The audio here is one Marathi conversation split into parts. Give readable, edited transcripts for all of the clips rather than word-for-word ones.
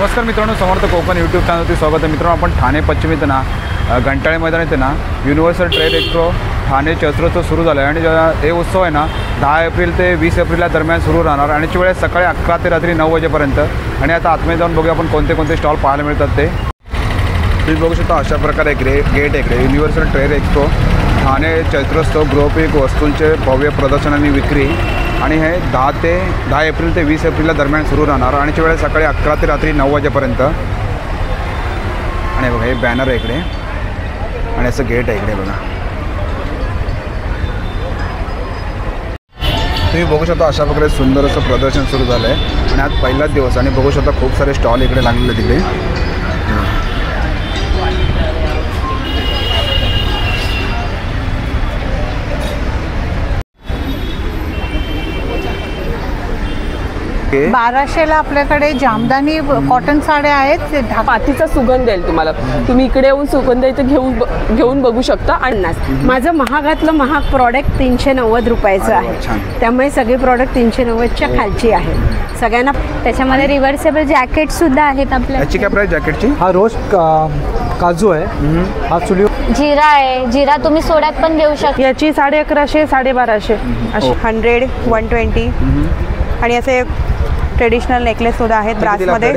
नमस्कार मित्रांनो, समर्थ कोकण यूट्यूब चॅनलवरती स्वागत आहे। मित्रांनो, आपण ठाणे पश्चिम इथं ना घंटाळे मैदान येते ना युनिव्हर्सल ट्रेड एक्स्पो ठाणे चैत्रोत्सव सुरू झाला आहे आणि हे उत्सव आहे ना 10 एप्रिल ते 20 एप्रिल दरम्यान सुरू राहणार आणि याची वेळ सकाळी 11 ते रात्री 9 वाजेपर्यंत। आणि आता आतमध्ये जाऊन बघूया आपण कोणते कोणते स्टॉल पाहायला मिळतात ते। तुम्ही बघू शकता अशा प्रकारे गेट आहे युनिव्हर्सल ट्रेड एक्स्पो ठाणे चैत्रोत्सव गृहोपयोगी वस्तूंचे भव्य प्रदर्शन आणि विक्री आणि हे 10 एप्रिल ते 20 एप्रिल दरम्यान सुरू राहणार आणि याची वेळ सकाळी 11 ते रात्री 9 वाजेपर्यंत। आणि बघा हे बॅनर आहे इकडे आणि असं गेट आहे इकडे बघा। तुम्ही बघू शकता अशा प्रकारे सुंदर असं प्रदर्शन सुरू झालं आहे आणि आज पहिलाच दिवस आणि बघू शकता खूप सारे स्टॉल इकडे लागलेले तिकडे। बाराशेला आपल्याकडे जामदानी कॉटन साड्या आहेत। मातीचा सुगंध येईल तुम्हाला। तुम्ही इकडे येऊन सुगंध इथे घेऊन बघू शकता। आणि माझं महागातलं महाग प्रॉडक्ट 390 रुपयाचं आहे, त्यामुळे सगळे प्रॉडक्ट 390च्या खालची आहे सगळ्यांना। त्याच्यामध्ये रिव्हर्सेबल जॅकेट सुद्धा आहेत आपल्या। याची काय प्राइस जॅकेटची? हा रोज काजू आहे, हा चुली जिरा आहे। जिरा तुम्ही सोड्यात पण घेऊ शकता। याची 1150 1250 100 120 आणि असे ट्रेडिशनल नेकलेस सुद्धा आहेत ब्रासमध्ये।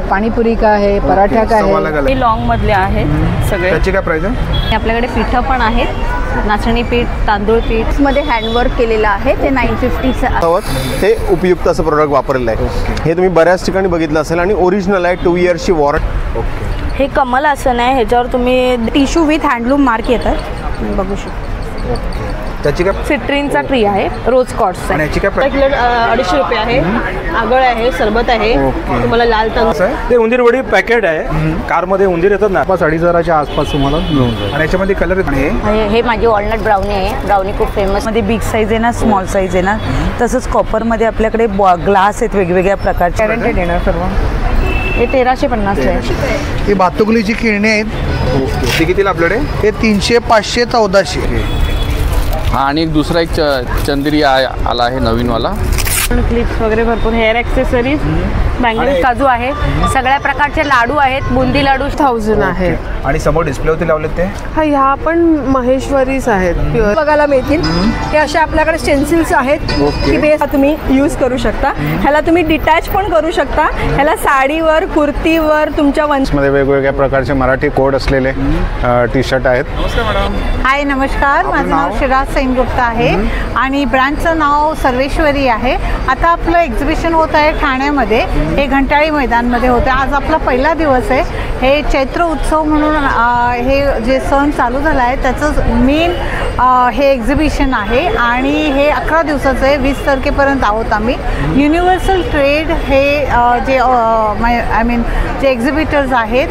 पाणीपुरी का आहे, पराठा का आहे, हे लॉंग मधले आहेत सगळे। त्याची काय प्राइस आहे? आपल्याकडे पीठ पण आहेत, नाचणी पीठ, तांदूळ पीठ मध्ये हँडवर्क केलेलं आहे, ते 950चं। हे उपयुक्त असं प्रोडक्ट वापरलेलं आहे। हे तुम्ही बऱ्याच ठिकाणी बघितलं असेल आणि ओरिजिनल आहे, 2 इयर्सची वॉरंटी। हे कमल आसन आहे, ह्याच्यावर तुम्ही टिश्यू विथ हँडलूम मार्क येतात, तुम्ही बघू शकता। त्याची काय? सिट्रीनचा ट्री आहे, रोज कॉर्ड्स आणि याची काय प्राइस? 250 रुपये आहे। आगळ आहे, सरबत आहे, तुम्हाला लाल तांदूळ। ते उंदीर वडी पॅकेट आहे, कारमध्ये उंदीर येतात ना, 2,500च्या आसपास तुम्हाला मिळून जाईल। आणि याच्यामध्ये कलर आहे। हे माझी वॉलनट ब्राउनी आहे, ब्राउनी खूप फेमस। मध्ये बिग साईज आहे ना, स्मॉल साईज आहे ना, तसंच कॉपरमध्ये आपल्याकडे ग्लास आहेत वेगवेगळ्या प्रकारचे। गॅरंटेड येणार सर्व। हे 1350 आहे। ही भातुकलीची खेळणी आहेत। ते कितीला आपल्याकडे? हे 300 500 1400। हा, आणि एक दुसरा एक चंद्री आला आहे नवीनवाला। क्लिप्स वगैरे भरपूर, हेअर ॲक्सेसरीज, बँगल्स, काजू आहे, सगळ्या प्रकारचे लाडू आहेत, बुंदी लाडू 1000 आहे। आणि समोर डिस्प्लेवरती लावलेत ते ह्या पण महेश्वरीच आहेत, प्युअर बघायला मिळतील। हे अशा आपल्याकडे स्टेन्सिल्स आहेत की बेस तुम्ही यूज करू शकता। ह्याला तुम्ही डिटॅच पण करू शकता। ह्याला साडीवर, कुर्तीवर, तुमच्या मध्ये वेगवेगळ्या प्रकारचे मराठी कोड असलेले टी शर्ट आहेत। नमस्कार मॅडम। हाय नमस्कार, माझं नाव शिराज सेनगुप्ता आहे आणि ब्रँडचं नाव सर्वेश्वरी आहे। आता आपलं एक्झिबिशन होत आहे ठाण्यामध्ये, हे घंटाळी मैदानमध्ये होतं। आज आपला पहिला दिवस आहे। हे चैत्र उत्सव म्हणून हे जे सण चालू झाला आहे त्याचं मेन हे एक्झिबिशन आहे आणि हे 11 दिवसाचं आहे। 20 तारखेपर्यंत आहोत आम्ही। युनिव्हर्सल ट्रेड हे जे आय मीन जे एक्झिबिटर्स आहेत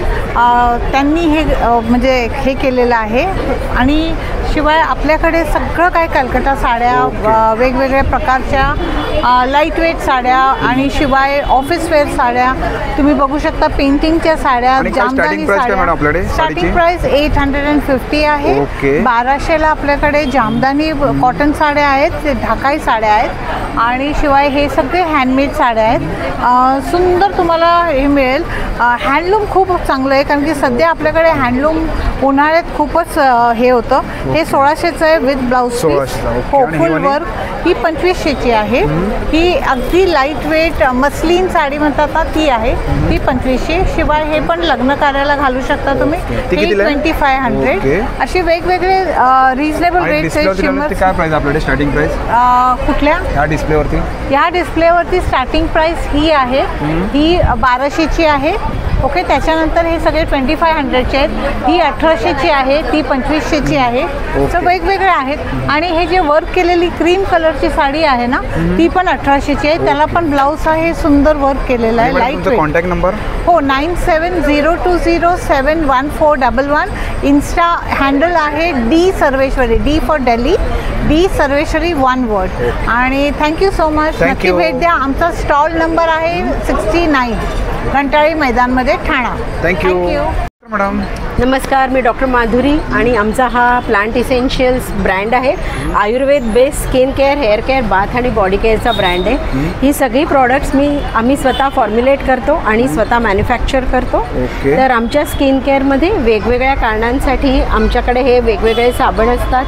त्यांनी हे म्हणजे हे केलेलं आहे। आणि शिवाय आपल्याकडे सगळं काय कलकत्ता साड्या, वेगवेगळ्या प्रकारच्या लाईट वेट साड्या आणि शिवाय ऑफिस वेअर साड्या तुम्ही बघू शकता, पेंटिंगच्या साड्या, जामदानी साड्या। स्टार्टिंग प्राइस 850 आहे। 1200ला आपल्याकडे जामदानी कॉटन साड्या आहेत, ते ढाकाई साड्या आहेत आणि शिवाय हे सगळे हँडमेड साड्या आहेत। सुंदर तुम्हाला हे मिळेल। हँडलूम खूप चांगलं आहे कारण की सध्या आपल्याकडे हँडलूम उन्हाळ्यात खूपच हे होतं। हे 1600चं आहे विथ ब्लाऊज पीस, हो फुल वर्क। ही 2500ची आहे। ही अगदी लाईट वेट मस्लिन साडी म्हणतात ना ती आहे, ती 2500। शिवाय हे पण लग्न कार्याला घालू शकता तुम्ही, 2500। असे वेगवेगळे रिजनेबल रेट्स आहेत। काय प्राइस आपल्याकडे स्टार्टिंग प्राइस? कुठल्या? ह्या डिस्प्लेवरती? ह्या डिस्प्लेवरती स्टार्टिंग प्राइस ही आहे, ही 1200ची आहे। ओके, त्याच्यानंतर हे सगळे 2500चे आहेत। ही 1800ची आहे, ती 2500ची आहे। सो वेगवेगळे आहेत। आणि हे जे वर्क केलेली क्रीम कलरची साडी आहे ना ती पण 1800ची आहे, त्याला पण ब्लाऊज आहे, सुंदर वर्क केलेलं आहे, लाईट वेट। Contact number? हो 9702071411। इन्स्टा हँडल आहे D Sarveshwari, D for Delhi, D Sarveshwari 1 word. आणि थँक्यू सो मच, नक्की भेट द्या। आमचा स्टॉल नंबर आहे 69 घंटाळी मैदानमध्ये ठाणा। थँक्यू। मॅडम नमस्कार, मी डॉक्टर माधुरी आणि आमचा हा प्लांट इसेन्शियल्स ब्रँड आहे. Ayurveda based skin care, hair care, bath आणि बॉडी केअरचा ब्रँड आहे. ही सगळी प्रॉडक्ट्स आम्ही स्वतः फॉर्म्युलेट करतो आणि स्वतः मॅन्युफॅक्चर करतो. तर आमच्या स्किन केअरमध्ये वेगवेगळ्या कारणांसाठी आमच्याकडे हे वेगवेगळे साबण असतात.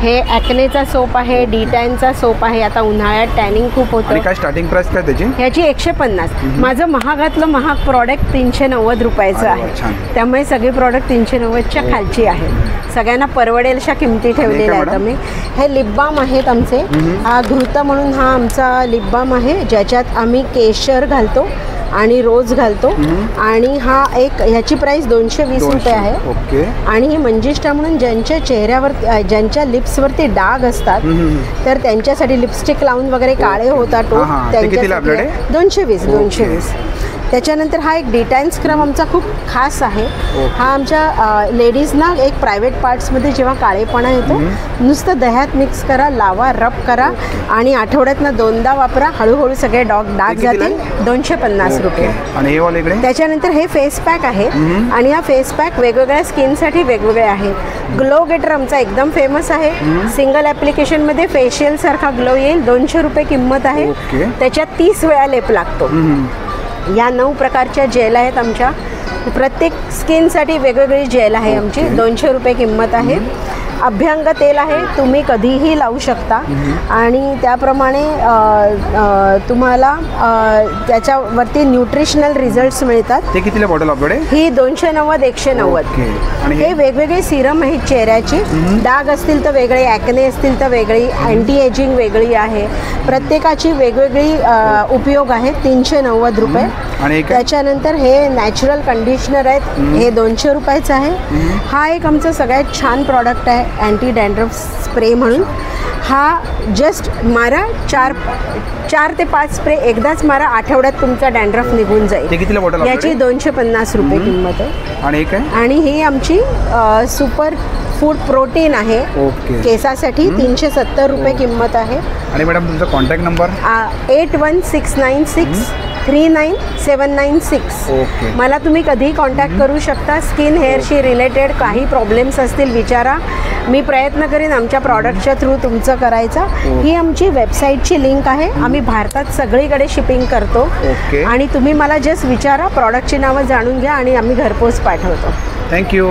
हे ॲक्नेचा सोप आहे, डी10चा सोप आहे. आता उन्हाळ्यात टॅनिंग खूप होतं. काय स्टार्टिंग प्राइस काय त्याची? ह्याची 150. माझं महागातलं महाग प्रॉडक्ट 390 रुपयाचं आहे. त्यामुळे सगळी प्रॉडक्ट 390च्या खालची आहे. सगळ्यांना परवडेल अशा किमती ठेवलेल्या आहेत आम्ही. हे लिप बाम आहेत आमचे. हा घृत म्हणून हा आमचा लिप बाम आहे, ज्याच्यात आम्ही केशर घालतो आणि रोज घालतो. आणि हा एक ह्याची प्राइस 220 रुपये आहे. आणि ही मंजिष्ठा म्हणून ज्यांच्या चेहऱ्यावर, ज्यांच्या लिप्सवरती डाग असतात, तर त्यांच्यासाठी लिपस्टिक लावून वगैरे काळे होतात, त्यांच्यासाठी 220. त्याच्यानंतर हा एक डी10 स्क्रब आमचा खूप खास आहे. हा आमच्या लेडीजना एक प्रायव्हेट पार्ट्समध्ये जेव्हा काळेपणा येतो, नुसतं दह्यात मिक्स करा, लावा, रब करा आणि आठवड्यातनं 2दा वापरा. हळूहळू सगळे डाग जातील. 250 रुपये. त्याच्यानंतर हे फेस पॅक आहे आणि हा फेस पॅक वेगवेगळ्या स्किनसाठी वेगवेगळे आहे. ग्लो गेटर आमचा एकदम फेमस आहे. सिंगल ॲप्लिकेशनमध्ये फेशियल सारखा ग्लो येईल. 200 रुपये किंमत आहे. त्याच्यात 30 वेळा लेप लागतो. या 9 प्रकारच्या जेल आहेत आमच्या. प्रत्येक स्किनसाठी वेगवेगळी जेल आहे आमची. 200 रुपये किंमत आहे. अभ्यंग तेल आहे, तुम्ही कधीही लावू शकता. आणि त्याप्रमाणे तुम्हाला त्याच्यावरती न्यूट्रिशनल रिझल्ट्स मिळतात. ते कितीला बॉटल आपल्याकडे? ही 290, 190. हे वेगवेगळे सिरम आहेत चेहऱ्याची. डाग असतील तर वेगळे, ॲक्ने असतील तर वेगळी, अँटी एजिंग वेगळी आहे. प्रत्येकाची वेगवेगळी उपयोग आहेत. 390 रुपये. त्याच्यानंतर हे नॅचरल कंडिशनर आहेत. हे 200 रुपयाचं आहे. हा एक आमचा सगळ्यात छान प्रॉडक्ट आहे, अँटी डॅन्ड्रफ स्प्रे म्हणून. हा जस्ट मारा, 4 ते 5 स्प्रे एकदाच मारा. आठवड्यात तुमचा डॅन्ड्रफ निघून जाईल. याची 250 रुपये किंमत आहे. आणि ही आमची सुपर फूड प्रोटीन आहे केसासाठी. 370 रुपये किंमत आहे. आणि मॅडम तुमचा कॉन्टॅक्ट नंबर? 8169639796. मला तुम्ही कधीही कॉन्टॅक्ट करू शकता. स्किन हेअरशी रिलेटेड काही प्रॉब्लेम्स असतील विचारा. मी प्रयत्न करीन आमच्या प्रॉडक्टच्या थ्रू तुमचं करायचा. ही आमची वेबसाईटची लिंक आहे. आम्ही भारतात सगळीकडे शिपिंग करतो. आणि तुम्ही मला जस्ट विचारा, प्रॉडक्टची नावं जाणून घ्या आणि आम्ही घरपोच पाठवतो. Thank you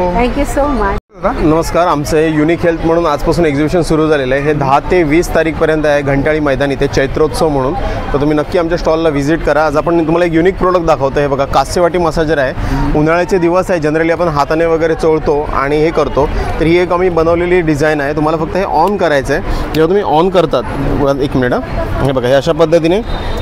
so much. नमस्कार, आमचं हे युनिक हेल्थ म्हणून आजपासून एक्झिबिशन सुरू झालेलं आहे. हे 10 ते 20 तारीखपर्यंत आहे घंटाळी मैदानी. ते चैत्रोत्सव म्हणून. तर तुम्ही नक्की आमच्या स्टॉलला व्हिजिट करा. आज आपण तुम्हाला एक युनिक प्रोडक्ट दाखवतो. हे बघा, कास्यवाटी मसाजर आहे. उन्हाळ्याचे दिवस आहे, जनरली आपण हाताने वगैरे चोळतो आणि हे करतो. तर ही एक आम्ही बनवलेली डिझाईन आहे. तुम्हाला फक्त हे ऑन करायचं आहे. जेव्हा तुम्ही ऑन करतात, 1 मिनिट, हे बघा, हे अशा पद्धतीने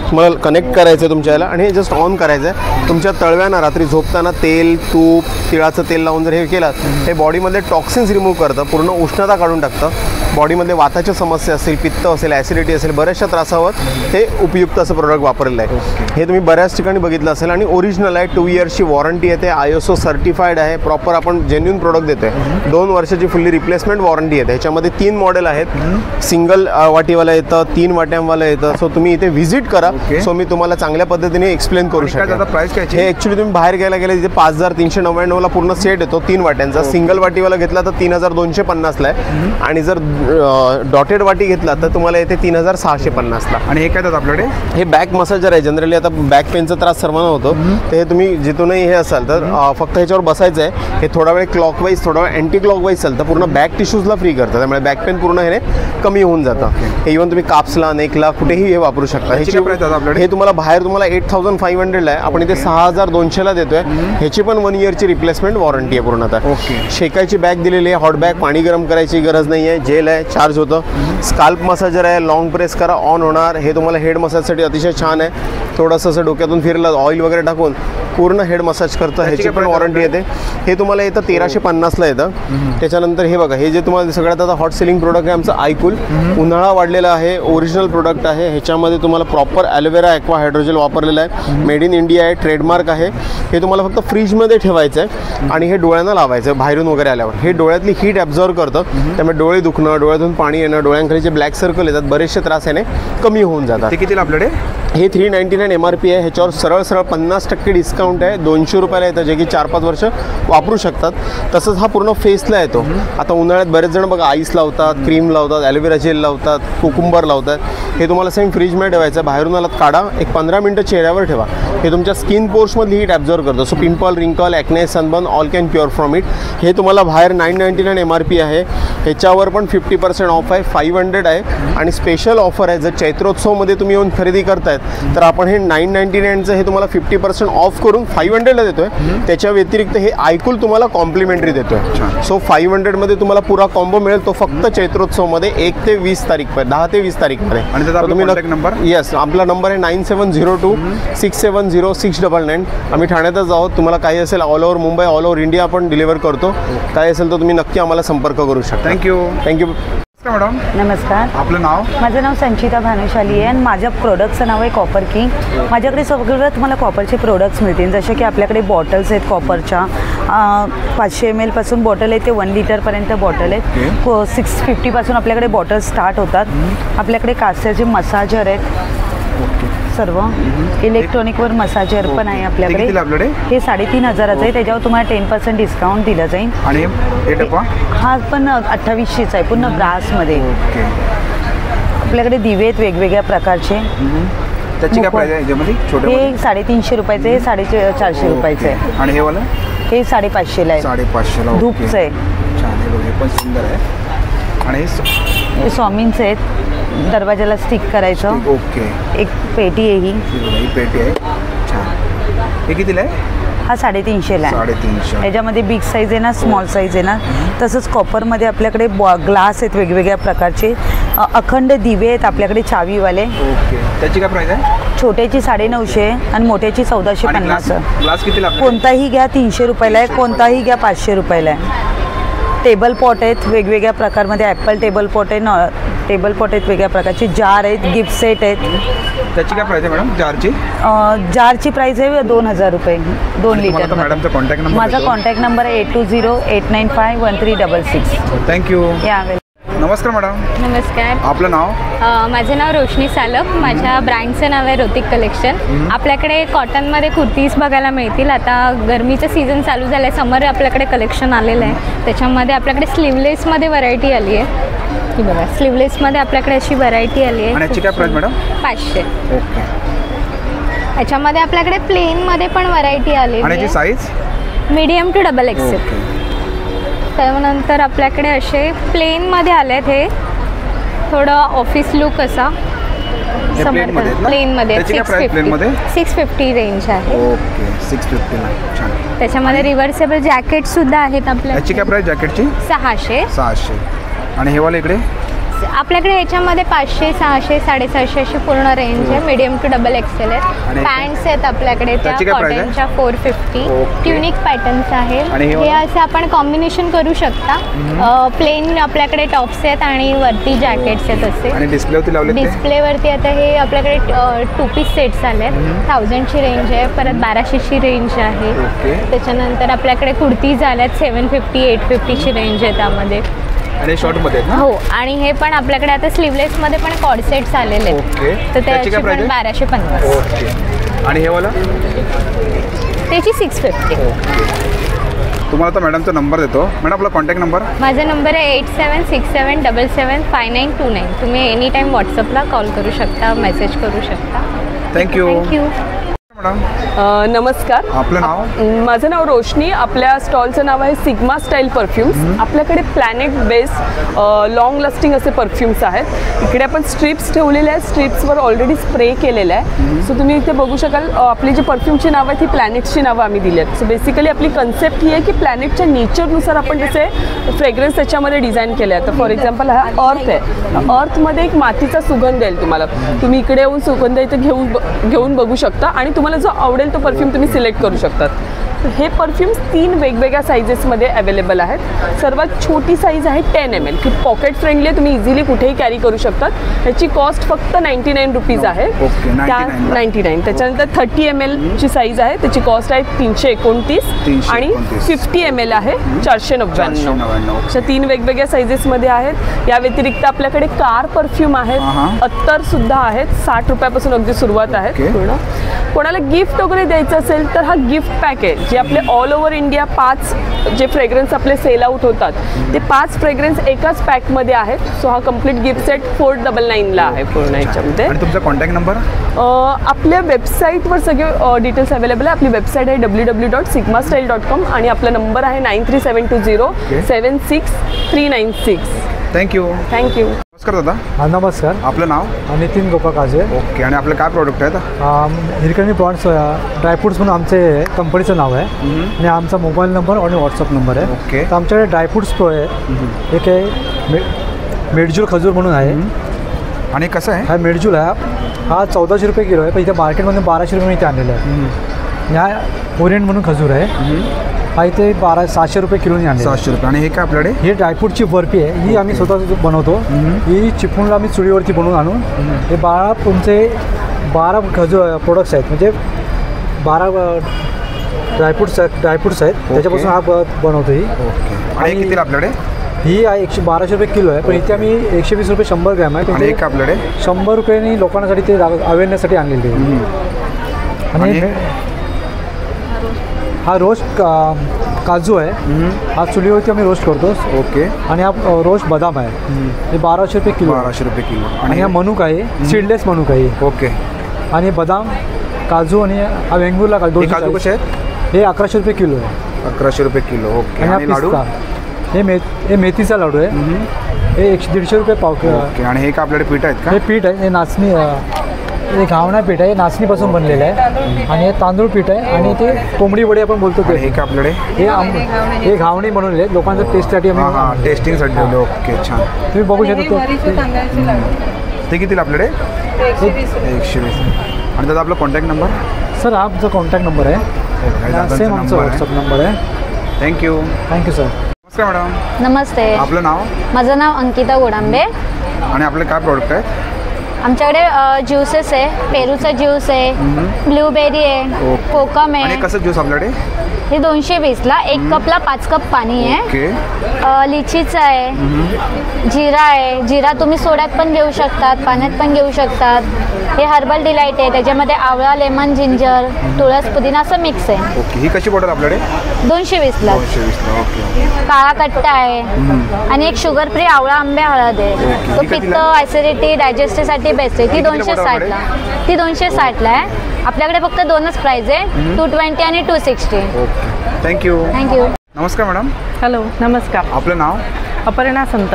तुम्हाला कनेक्ट करायचं आहे तुमच्या याला आणि हे जस्ट ऑन करायचं आहे. तुमच्या तळव्यानं रात्री झोपताना तेल, तूप, तिळाचं तेल लावून जर हे केलात, हे बॉडीमध्ये टॉक्सिन्स रिमूव्ह करतं, पूर्ण उष्णता काढून टाकतं. बॉडीमध्ये वाताच्या समस्या असतील, पित्त असेल, ॲसिडिटी असेल, बऱ्याचशा त्रासावर हे उपयुक्त असं प्रोडक्ट वापरलेलं आहे. हे तुम्ही बऱ्याच ठिकाणी बघितलं असेल. आणि ओरिजिनल आहे. 2 इयर्सची वॉरंटी येते. ISO सर्टिफाईड आहे. प्रॉपर आपण जेन्युइन प्रोडक्ट देतो आहे. 2 वर्षाची फुल्ली रिप्लेसमेंट वॉरंटी येते. ह्याच्यामध्ये 3 मॉडेल आहेत. सिंगल वाटीवाला येतं, 3 वाट्यांवाला येतं. सो तुम्ही इथे व्हिजिट करा. सो मी तुम्हाला चांगल्या पद्धतीने एक्सप्लेन करू शकतो. प्राइस काय? हे ॲक्च्युली तुम्ही बाहेर घ्यायला गेले तिथे 5399ला पूर्ण सेट येतो 3 वाट्यांचा. सिंगल वाटीवाला घेतला तर 3250ला आहे. आणि जर डॉटेड वाटी घेतला तर तुम्हाला येते 3650ला. आणि हे काय त्यात आपल्याकडे? हे बॅक मसाजर आहे. जनरली आता बॅक पेनचा त्रास सर्वांना होतो. तर हे तुम्ही जिथूनही हे असाल तर फक्त ह्याच्यावर बसायचं आहे. हे थोडा वेळ क्लॉकवाईज, थोडा वेळ अँटी क्लॉकवाईज चालतं. पूर्ण बॅक टिश्यूजला फ्री करतं. त्यामुळे बॅक पेन पूर्ण हे कमी होऊन जातं. हे इव्हन तुम्ही काप्सला, नेकला, कुठेही हे वापरू शकता. हे तुम्हाला बाहेर तुम्हाला 8500ला आहे. आपण इथे 6200ला देतोय. ह्याची पण 1 इयरची रिप्लेसमेंट वॉरंटी आहे पूर्णतः. शेकायची बॅग दिलेली आहे. हॉट बॅग, पाणी गरम करायची गरज नाही आहे. जेल आहे, चार्ज होतं. स्काल्प मसाजर आहे. लॉंग प्रेस करा, ऑन होणार. हे तुम्हाला हेड मसाजसाठी अतिशय छान आहे. थोडंसं असं डोक्यातून फिरलं, ऑइल वगैरे टाकून पूर्ण हेड मसाज करतं. ह्याची पण वॉरंटी येते. हे तुम्हाला येतं 1350ला येतं. त्याच्यानंतर हे बघा, हे जे तुम्हाला सगळ्यात आता हॉट सेलिंग प्रोडक्ट आहे आमचं आयकूल. उन्हाळा वाढलेला आहे. ओरिजिनल प्रोडक्ट आहे. ह्याच्यामध्ये तुम्हाला प्रॉपर ॲलोवेरा ॲक्वा हायड्रोजेल वापरलेलं आहे. मेड इन इंडिया आहे. ट्रेडमार्क आहे. हे तुम्हाला फक्त फ्रीजमध्ये ठेवायचं आहे आणि हे डोळ्यांना लावायचं आहे बाहेरून वगैरे आल्यावर. हे डोळ्यातली हीट ॲब्झॉर्व करतं. त्यामुळे डोळे दुखणं, डोळ्यातून पाणी येणं, डोळ्यांखाली जे ब्लॅक सर्कल येतात, बरेचसे त्रास याने कमी होऊन जातात. ते कितीला आपल्याकडे? हे 399 MRP आहे. ह्याच्यावर सरळ 50% डिस्काउंट आहे. 200 रुपयाला येतं, जे की 4-5 वर्ष वापरू शकतात. तसंच हा पूर्ण फेसला येतो. आता उन्हाळ्यात बरेच जण बघा आईस लावतात, क्रीम लावतात, ॲलोवेरा जेल लावतात, कुकुंबर लावतात. हे तुम्हाला सेम फ्रीजमध्ये ठेवायचं. बाहेरून आलात काढा, एक 15 मिनटं चेहऱ्यावर ठेवा. हे तुमच्या स्किन पोर्समधली हीट ॲब्झॉर्व करतं. सो पिंपल, रिंकल, acne, sunburn all can cure from it. हे तुम्हाला बाहेर 999 MRP आहे. ह्याच्यावर पण 50% ऑफ आहे. 500 आहे. आणि स्पेशल ऑफर आहे, जर चैत्रोत्सवमध्ये तुम्ही येऊन खरेदी करतायत तर आपण हे 999चं हे तुम्हाला 50% ऑफ करून 500ला देतो आहे. त्याच्या व्यतिरिक्त हे आयकूल तुम्हाला कॉम्प्लिमेंटरी देतो आहे. सो 500मध्ये तुम्हाला पुरा कॉम्बो मिळेल. तो फक्त चैत्रोत्सवमध्ये 1 ते 20 तारीख 10 ते 20 तारीखमध्ये. आणि त्याचा तुम्ही कॉन्टॅक्ट नंबर? येस, आपला नंबर आहे 9702-670-699. आम्ही ठाण्यातच आहोत. तुम्हाला काही असेल all over Mumbai, all over India आपण डिलिव्हर करतो. काही असेल तर तुम्ही नक्की आम्हाला संपर्क करू शकता. Thank you madam. नमस्कार, आपलं नाव? माझं नाव संचिता भानुशाली आहे आणि माझ्या प्रोडक्टचं नाव आहे कॉपर किंग. माझ्याकडे सगळं तुम्हाला कॉपरचे प्रोडक्ट्स मिळतील. जसे की आपल्याकडे बॉटल्स आहेत कॉपरच्या, 500 ml पासून बॉटल आहे ते 1 लिटरपर्यंत बॉटल आहेत. 650 पासून आपल्याकडे बॉटल स्टार्ट होतात. आपल्याकडे कास्याचे मसाजर आहेत सर्व. इलेक्ट्रॉनिकवर मसाजर पण आहे आपल्याकडे. हे 3500चं आहे. त्याच्यावर तुम्हाला 10% डिस्काउंट दिलं जाईल. आणि हे डब्बा हा पण 2800चा आहे, पूर्ण ब्रासमध्ये. आपल्याकडे दिवे आहेत वेगवेगळ्या प्रकारचे. त्याची काय प्राइस आहे याच्यामध्ये? छोटे हे 350 रुपयाचे, हे 450 रुपयाचे आहे. आणि हे वाला हे 550ला आहे. 550ला धूपचं आहे. छान आहे, हे पण सुंदर आहे. आणि हे स्वामींचे आहेत, दरवाजाला स्टिक करायचं. एक पेटी आहे ही पेटी आहे. छान. हे कितीला आहे? हा 350ला आहे. 350. याच्यामध्ये बिग साईज आहे ना, स्मॉल साईज आहे ना. तसंच कॉपरमध्ये आपल्याकडे ग्लास आहेत वेगवेगळ्या प्रकारचे. अखंड दिवे आहेत आपल्याकडे चावीवाले. त्याची काय प्राइस आहे? छोट्याची 950 आणि मोठ्याची 1450. ग्लास कितीला? कोणताही घ्या 300 रुपयाला आहे, कोणताही घ्या 500 रुपयाला आहे. टेबल पॉट आहेत वेगवेगळ्या प्रकारमध्ये. ॲपल टेबल पॉट आहे, टेबल पॉट आहेत वेगळ्या प्रकारचे. जार आहेत, गिफ्ट सेट आहेत. त्याची काय प्राइस आहे मॅडम जारची? जारची प्राइस आहे 2000 रुपये 2 लिटर. मॅडमचा कॉन्टॅक्ट नंबर? माझा कॉन्टॅक्ट नंबर आहे 8208951366. थँक्यू. या. नमस्कार मॅडम. नमस्कार. आपलं नाव? माझं नाव रोशनी सालप. माझ्या ब्रँडचं नाव आहे ऋतिक कलेक्शन. आपल्याकडे कॉटनमध्ये कुर्तीज बघायला मिळतील. आता गरमीचं सीझन चालू झालं आहे, समर आपल्याकडे कलेक्शन आलेलं आहे. त्याच्यामध्ये आपल्याकडे स्लीवलेसमध्ये व्हरायटी आली आहे. ही बघा, स्लीवलेसमध्ये आपल्याकडे अशी व्हरायटी आली आहे. याची काय प्राइस मॅडम? 500. याच्यामध्ये आपल्याकडे प्लेनमध्ये पण व्हरायटी आली आहे. आणि size medium to double XL. त्यानंतर आपल्याकडे असे प्लेनमध्ये आले आहेत. हे थोडं ऑफिस लुक असा प्लेनमध्ये 650 रेंज आहे. ओके, 650. छान. त्याच्यामध्ये रिव्हर्सेबल जॅकेट सुद्धा आहेत आपल्याकडे. याची काय प्राइस जॅकेटची? 600. आणि हे वाला इकडे आपल्याकडे याच्यामध्ये 500, 600, 750 अशी पूर्ण रेंज आहे. मीडियम टू डबल एक्सेल आहेत. पॅन्ट्स आहेत आपल्याकडे त्या कॉटनच्या 450. ट्युनिक पॅटर्न्स आहेत. हे असे आपण कॉम्बिनेशन करू शकता. प्लेन आपल्याकडे टॉप्स आहेत आणि वरती जॅकेट्स आहेत असे. आणि डिस्प्लेवरती आता हे आपल्याकडे 2 पीस सेट्स आले आहेत. 1000ची रेंज आहे. परत 1200ची रेंज आहे. त्याच्यानंतर आपल्याकडे कुर्तीज आल्यात 750, 850ची रेंज आहे त्यामध्ये. आणि शॉर्टमध्ये हो. आणि हे पण आपल्याकडे आता स्लीवलेसमध्ये पण कॉर्ड सेट्स आलेले आहेत. तर त्याची पण 1250. आणि हे वाला त्याची 650. तुम्हाला तर मॅडमचा नंबर देतो. मॅडम आपला कॉन्टॅक्ट नंबर? माझा नंबर आहे 8767775929. तुम्ही एनी टाईम व्हॉट्सअपला कॉल करू शकता, मेसेज करू शकता. थँक्यू. नमस्कार. आपलं नाव? माझं नाव रोशनी. आपल्या स्टॉलचं नाव आहे सिग्मा स्टाईल परफ्युम्स. आपल्याकडे प्लॅनेट बेस लॉंग लास्टिंग असे परफ्युम्स आहेत. इकडे आपण स्ट्रिप्स ठेवलेले आहेत. स्ट्रिप्सवर ऑलरेडी स्प्रे केलेला आहे. सो तुम्ही इथे बघू शकाल आपली जी परफ्यूमची नावं आहेत ती प्लॅनेट्सची नावं आम्ही दिली आहेत. सो बेसिकली आपली कन्सेप्ट ही आहे की प्लॅनेटच्या नेचरनुसार आपण जसे फ्रेग्रन्स त्याच्यामध्ये डिझाईन केले आहेत. तर फॉर एक्झाम्पल हा अर्थ आहे. अर्थमध्ये एक मातीचा सुगंध येईल तुम्हाला. तुम्ही इकडे येऊन सुगंध इथे घेऊन बघू शकता आणि तुम्हाला जो आवडेल तो परफ्यूम तुम्ही सिलेक्ट करू शकतात. हे परफ्यूम्स 3 वेगवेगळ्या साईजेसमध्ये अवेलेबल आहेत. सर्वात छोटी साईज आहे 10 ml की पॉकेट फ्रेंडली, तुम्ही इझिली कुठेही कॅरी करू शकतात. ह्याची कॉस्ट फक्त 99 रुपीज आहे. त्या 99. त्याच्यानंतर 30 ml ची साईज आहे, त्याची कॉस्ट आहे 329 आणि 50 ml आहे 499. अशा 3 वेगवेगळ्या साईजेसमध्ये आहेत. या व्यतिरिक्त आपल्याकडे कार परफ्यूम आहेत, अत्तर सुद्धा आहेत. 60 रुपयापासून अगदी सुरुवात आहे पूर्ण. कोणाला गिफ्ट वगैरे द्यायचं असेल तर हा गिफ्ट पॅक आहे, जे आपले ऑल ओव्हर इंडिया 5 जे फ्रेग्रन्स आपले सेल आउट होतात ते 5 फ्रेग्रन्स एकाच पॅकमध्ये आहेत. सो हा कम्प्लीट गिफ्ट सेट 499ला आहे पूर्ण ह्याच्यामध्ये. आणि तुमचा कॉन्टॅक्ट नंबर? आपल्या वेबसाईटवर सगळे डिटेल्स अवेलेबल आहे. आपली वेबसाईट आहे www.sigmastyle.com आणि आपला नंबर आहे 9372076396. थँक्यू. नमस्कार दादा. नमस्कार. आपलं नाव? नितीन गोपाळ काजे. ओके. आणि आपलं काय प्रोडक्ट आहे? हिरकणी ब्रॉन्ड्स ड्रायफ्रूट्स म्हणून आमचे कंपनीचं नाव आहे आणि आमचा मोबाईल नंबर आणि व्हॉट्सअप नंबर आहे. ओके. तर आमच्याकडे ड्रायफ्रूट्स प्रो आहे. एक आहे मेडजूल खजूर म्हणून आहे. आणि कसं आहे? हा मेडजूल आहे, हा 1400 रुपये किलो आहे, पण इथे मार्केटमध्ये 1200 रुपये इथे आणलेलं आहे. ह्या ओरिएंट म्हणून खजूर आहे, हा इथे 700 रुपये किलोनी आणले. 700 रुपये. आणि हे काय आपल्याकडे? ही ड्रायफ्रूटची बर्फी आहे, ही आम्ही स्वतः बनवतो. ही चिपळूणला आम्ही चुलीवरती बनवून आणून हे 12 खजूर प्रोडक्ट्स आहेत, म्हणजे 12 ड्रायफ्रूट्स आहेत त्याच्यापासून हा बनवतो. ही आणि कितीला आपल्याकडे? ही आहे 1200 रुपये किलो आहे, पण इथे आम्ही 120 रुपये 100 ग्रॅम आहे. आणि आपल्याकडे 100 रुपयांनी लोकांसाठी ते अवेअरनेससाठी आणलेली आहे. आणि हा रोस्ट काजू आहे, हा चुलीवरती आम्ही रोस्ट करतो. ओके. आणि हा रोस्ट बदाम आहे, हे 1200 रुपये किलो. 1200 रुपये किलो. आणि हा मनुका आहे, सीडलेस मनुका आहे. ओके. आणि बदाम, काजू आणि हा वेंगुर्ला काजू. काजू कसे आहेत? हे 1100 रुपये किलो आहे. 1100 रुपये किलो. ओके. आणि हा पिस्ता, हे मेथीचा लाडू आहे, हे 150 रुपये पाव किलो. ओके. आणि हे का आपल्याकडे पीठ आहेत का? हे पीठ आहे, हे नाचणी, हे घावणा पीठ आहे, नाचणीपासून बनलेलं आहे. आणि हे तांदूळ पीठ आहे, आणि ते कोंबडी वडे आपण बोलतो ते. हे का आपल्याकडे? हे घावणी बनवलेले आहेत लोकांच्या टेस्टसाठी. टेस्टिंगसाठी. ओके. छान. तुम्ही बघू शकता. ते कितीला आपल्याकडे? 120. आणि दादा आपला कॉन्टॅक्ट नंबर? सर हा आमचा कॉन्टॅक्ट नंबर आहे, सेम आमचा व्हॉट्सअप नंबर आहे. Thank you sir. नमस्कार मॅडम. नमस्ते. आपलं नाव? माझं नाव अंकिता गोडांबे. आणि आपले काय प्रोडक्ट आहेत? आमच्याकडे ज्यूसेस आहे, पेरूचा ज्यूस आहे, ब्लूबेरी आहे, कोकम आहे. आणि कसं ज्यूस आपल्याकडे? हे 220ला 1 कपला 5 कप पाणी आहे. लिचीचा आहे, जिरा आहे. जिरा तुम्ही सोड्यात पण घेऊ शकतात, पाण्यात पण घेऊ शकतात. हे हर्बल डिलाईट आहे, त्याच्यामध्ये आवळा, लेमन, जिंजर, तुळस, पुदिना असं मिक्स आहे. ओके. ही कशी बॉटल आपल्याकडे? 220ला. 220ला. ओके. काळा कट्टा आहे. आणि एक शुगर फ्री आवळा आंबे हळद आहे, तो पित्त, ॲसिडिटी, डायजेस्टिव्हसाठी बेस्ट आहे. ती 260ला. ती 260ला आहे. आपल्याकडे फक्त 2च प्राइस आहे, 220 आणि 260. ओके. थँक्यू. नमस्कार मॅडम. हॅलो. नमस्कार. आपलं नाव? अपर्णा संत.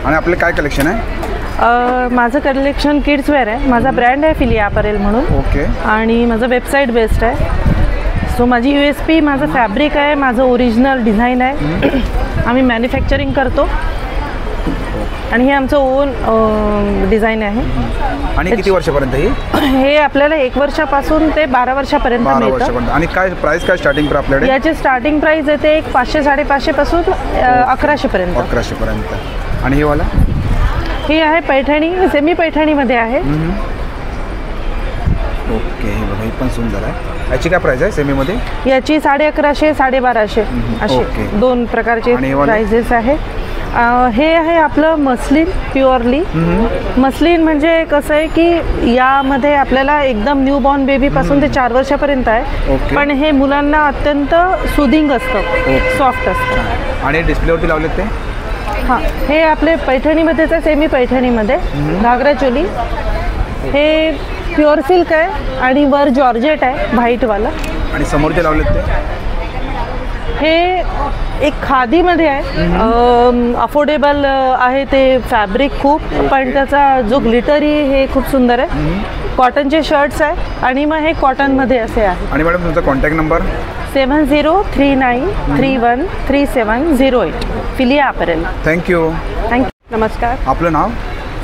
आणि आपलं काय कलेक्शन आहे? माझं कलेक्शन किड्स वेअर आहे. माझा ब्रँड आहे फिलिया अपरेल म्हणून. ओके. आणि माझं वेबसाईट बेस्ड आहे. सो माझी USP माझं फॅब्रिक आहे, माझं ओरिजिनल डिझाईन आहे. आम्ही मॅन्युफॅक्चरिंग करतो आणि हे आमचं ओन डिझाईन आहे. आणि किती वर्षापर्यंत हे आपल्याला 1 वर्षापासून ते 12 वर्षापर्यंत मिळतं. आणि काय प्राइस काय स्टार्टिंग पर आपल्याकडे? याची स्टार्टिंग प्राइस येते 500-550 पासून 1100 पर्यंत. 1100 पर्यंत. आणि हे वाला? ही आहे पैठणी, सेमी पैठणीमध्ये आहे. ओके. हे बघा, ही पण सुंदर आहे. याची काय प्राइस आहे सेमीमध्ये? याची 1150, 1250 असे 2 प्रकारचे प्राइजेस आहे. हे आहे आपलं मस्लिन, प्युअरली मस्लिन. म्हणजे कसं आहे की यामध्ये आपल्याला एकदम न्यूबॉर्न बेबीपासून ते 4 वर्षापर्यंत आहे, पण हे मुलांना अत्यंत सुदिंग असतं, सॉफ्ट असतं. आणि डिस्प्लेवरती लावलेत ते? हां. हे आपले पैठणीमध्येच आहे, सेमी पैठणीमध्ये. घागरा चोली. हे प्युअर सिल्क आहे आणि वर जॉर्जेट आहे व्हाईटवाला. आणि समोरचे लावलेत ते? हे एक खादीमध्ये आहे, अफोर्डेबल आहे ते फॅब्रिक खूप, पण त्याचा जो ग्लिटरी हे खूप सुंदर आहे. कॉटनचे शर्ट्स आहे आणि मग हे कॉटनमध्ये असे आहे. आणि मॅडम तुमचा contact number? 7039313708. Philia April. Thank you. नमस्कार. आपलं नाव?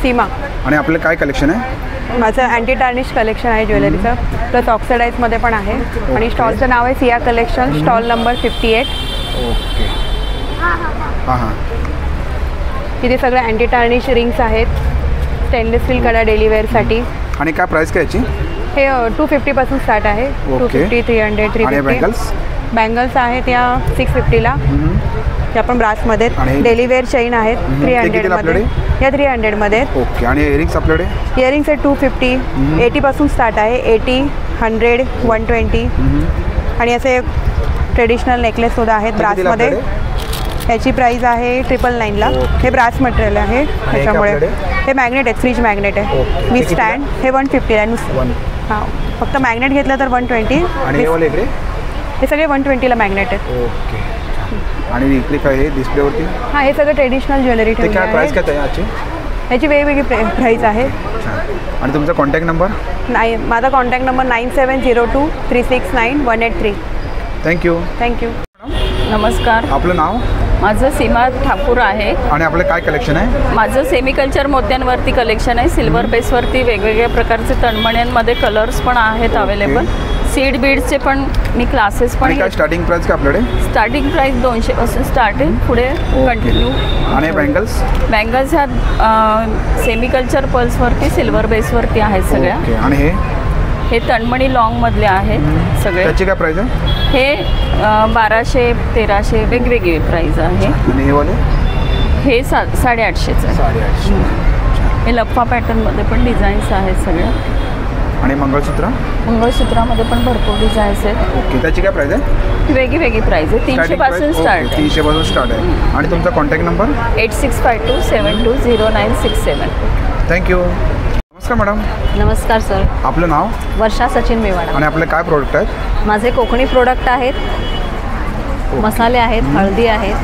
सीमा. आणि आपलं काय कलेक्शन आहे? माझं अँटी टार्निश कलेक्शन आहे ज्वेलरीचं, प्लस ऑक्सिडाईजमध्ये पण आहे. आणि स्टॉलचं नाव आहे Siya collection, stall number 58. Okay. हां हां. तिथे सगळे अँटी टार्निश रिंग्स आहेत, स्टेनलेस स्टील कडा डेली वेअरसाठी. आणि काय प्राइस काय याची? हे 250 पासून स्टार्ट आहे. 250, 300, 350. बँगल्स आहेत या 650ला. त्या पण ब्रासमध्ये. डेली वेअर चेन आहेत 300मध्ये. या 300मध्ये. ओके. आणि इयरिंग्स आपल्याकडे? इयरिंग्स आहेत 250, 80 पासून स्टार्ट आहे. 80, 100, 120. आणि असे ट्रेडिशनल नेकलेस सुद्धा आहेत ब्रासमध्ये. ह्याची प्राइस आहे 999ला. हे ब्रास मटेरियल आहे त्याच्यामुळे. हे मॅग्नेट आहेत, फ्रीज मॅग्नेट आहे विथ स्टँड. हे 150ला आहे. हां, फक्त मॅग्नेट घेतलं तर 120. हे सगळे 120ला मॅग्नेट आहेत. ओके. आणि इकडे काय आहे डिस्प्लेवरती? हां, हे सगळं ट्रेडिशनल ज्वेलरी ठेवली आहे. प्राइस काय आहे याची? ह्याची वेगवेगळी प्राइस आहे. आणि तुमचा कॉन्टॅक्ट नंबर? माझा कॉन्टॅक्ट नंबर 9702 369 183. थँक्यू. थँक्यू. नमस्कार. आपलं नाव? माझं सीमा ठाकूर आहे. आणि आपलं काय कलेक्शन आहे? माझं सेमिकल्चर मोत्यांवरती कलेक्शन आहे. सिल्वर बेसवरती वेगवेगळ्या प्रकारचे तणमण्यांमध्ये कलर्स पण आहेत अवेलेबल. सीड बीड्सचे पण मी क्लासेस पण. काय स्टार्टिंग प्राइस का आपल्याकडे? स्टार्टिंग प्राइस 200 पासून स्टार्ट आहे, पुढे कंटिन्यू. आणि बँगल्स? बँगल्स ह्या सेमिकल्चर पल्सवरती सिल्वर बेसवरती आहेत सगळ्या. आणि हे तणमणी लॉंगमधले आहेत सगळे. त्याची काय प्राइस आहे? हे 1200, 1300 वेगवेगळी प्राइस आहे. आणि हे वाले? हे 850चं आहे. 850. हे लप्पा पॅटर्नमध्ये पण डिझाईन्स आहेत सगळ्या. आणि मंगळसूत्र? मंगळसूत्रामध्ये पण भरपूर डिझाईन्स आहेत. ओके. त्याची काय प्राइस आहे? वेगळी प्राइस आहे. 300 पासून स्टार्ट आहे. 300 पासून स्टार्ट आहे. आणि तुमचा कॉन्टॅक्ट नंबर? 8652 720967. थँक्यू. नमस्कार मॅडम. नमस्कार सर. आपलं नाव? वर्षा सचिन मेवाडा. आणि आपले काय प्रोडक्ट आहेत? माझे कोकणी प्रोडक्ट आहेत, मसाले आहेत, हळदी आहेत,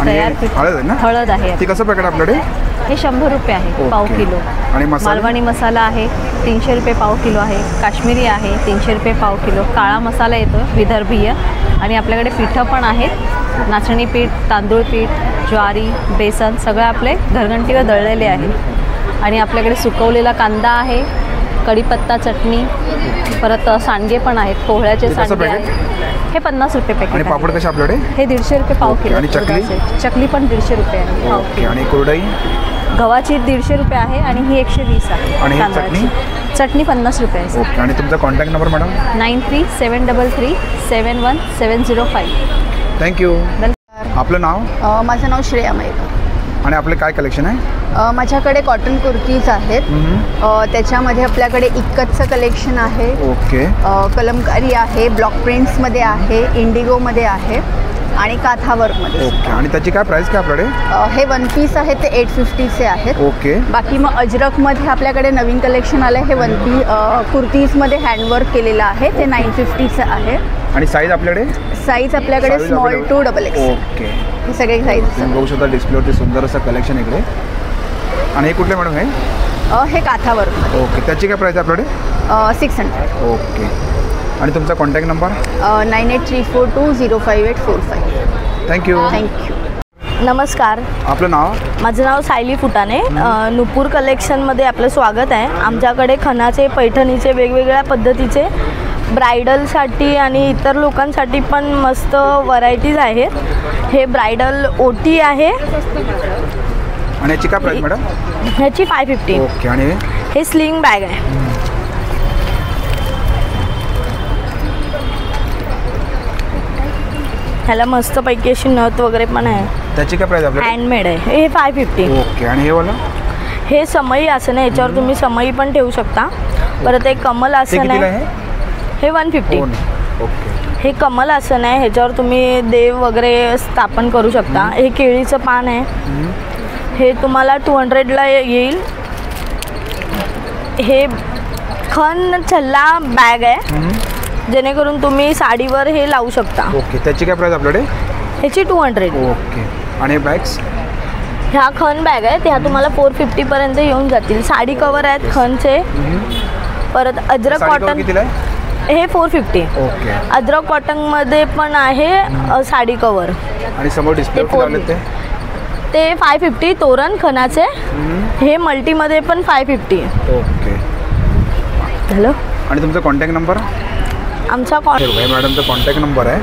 तयार हळद आहे ना? हळद आहे. ती कसं पॅकेट आपल्याकडे? हे 100 रुपये आहे पाव किलो. आणि मालवणी मसाला आहे 300 रुपये पाव किलो आहे. काश्मीरी आहे 300 रुपये पाव किलो. काळा मसाला येतो विदर्भीय. आणि आपल्याकडे पिठं पण आहेत, नाचणी पीठ, तांदूळ पीठ, ज्वारी, बेसन सगळं आपले घरघंटीवर दळलेले आहे. आणि आपल्याकडे सुकवलेला कांदा आहे, कढीपत्ता चटणी, परत सांडगे पण आहेत, पोहळ्याचे सांडगे आहेत. हे 50 रुपये पॅकेट. आणि पापड कसे आपल्याकडे? हे 150 रुपये पाव किलो. आणि चकली? चकली पण 150 रुपये आहे पाव किलो. आणि कुरडई? गव्हाची 150 रुपये आहे आणि ही 120 आहे. आणि चटणी? चटणी 50 रुपये आहे. ओके. आणि तुमचा कॉन्टॅक्ट नंबर मॅडम? 937333 71705. थँक्यू. आपलं नाव? माझं नाव श्रेया मेहता. आणि आपले काय कलेक्शन आहे? माझ्याकडे कॉटन कुर्तीज आहेत. त्याच्यामध्ये आपल्याकडे इक्कतचं कलेक्शन आहे. ओके. कलमकारी आहे, ब्लॉक प्रिंट्समध्ये आहे, इंडिगोमध्ये आहे आणि काथावर्कमध्ये. ओके. आणि त्याची काय प्राइस काय आपल्याकडे? हे 1 पीस आहे ते 850चे आहेत. ओके. बाकी मग अजरकमध्ये आपल्याकडे नवीन कलेक्शन आलं आहे. हे 1 पीस कुर्तीजमध्ये हँडवर्क केलेलं आहे, ते 950चं आहे. आणि साईज आपल्याकडे? साईज आपल्याकडे स्मॉल टू XXL. ओके. हे सगळे साईज बघू शकता डिस्प्लेवरती सुंदर असं कलेक्शन इकडे. आणि हे कुठले मॅडम आहे? हे काथावर्क. ओके. त्याची काय प्राइस आपल्याकडे? 600. ओके. आणि तुमचा कॉन्टॅक्ट नंबर? 9834205845. थँक्यू. नमस्कार. आपलं नाव? माझं नाव सायली फुटाणे. नुपूर कलेक्शनमध्ये आपलं स्वागत आहे. आमच्याकडे खणाचे, पैठणीचे वेगवेगळ्या पद्धतीचे ब्रायडलसाठी आणि इतर लोकांसाठी पण मस्त व्हरायटीज आहेत. हे ब्रायडल ओटी आहे. आणि याची काय प्राइस मॅडम? ह्याची 550. ओके. आणि हे स्लिंग बॅग आहे. ह्याला मस्तपैकी अशी नथ वगैरे पण आहे. त्याची काय प्राइस आपल्याकडे? हँडमेड आहे. हे 550. ओके. आणि हे वाला? हे समई आसन आहे. याच्यावर तुम्ही समई पण ठेवू शकता. परत एक कमल आसन आहे. हे 150. ओके. हे कमल आसन आहे. ह्याच्यावर तुम्ही देव वगैरे स्थापन करू शकता. हे केळीचं पान आहे. हे तुम्हाला 200ला येईल. हे खण छल्ला बॅग आहे, जेणेकरून तुम्ही साडीवर हे लावू शकता. ओके. त्याची काय प्राइस आपल्याकडे? ह्याची 200. ओके. आणि बॅग्स? ह्या खण बॅग आहे, त्या तुम्हाला 450 पर्यंत येऊन जातील. साडी कवर आहेत खणचे. परत अजरक कॉटन हे 450. ओके. अजरक कॉटनमध्ये पण आहे साडी कवर. आणि समोर डिस्प्ले लावले ते ते 550 तोरण खणाचे. हे मल्टीमध्ये पण 550. ओके. हॅलो. आणि तुमचा कॉन्टॅक्ट नंबर? आमचा मॅडमचा कॉन्टॅक्ट नंबर आहे.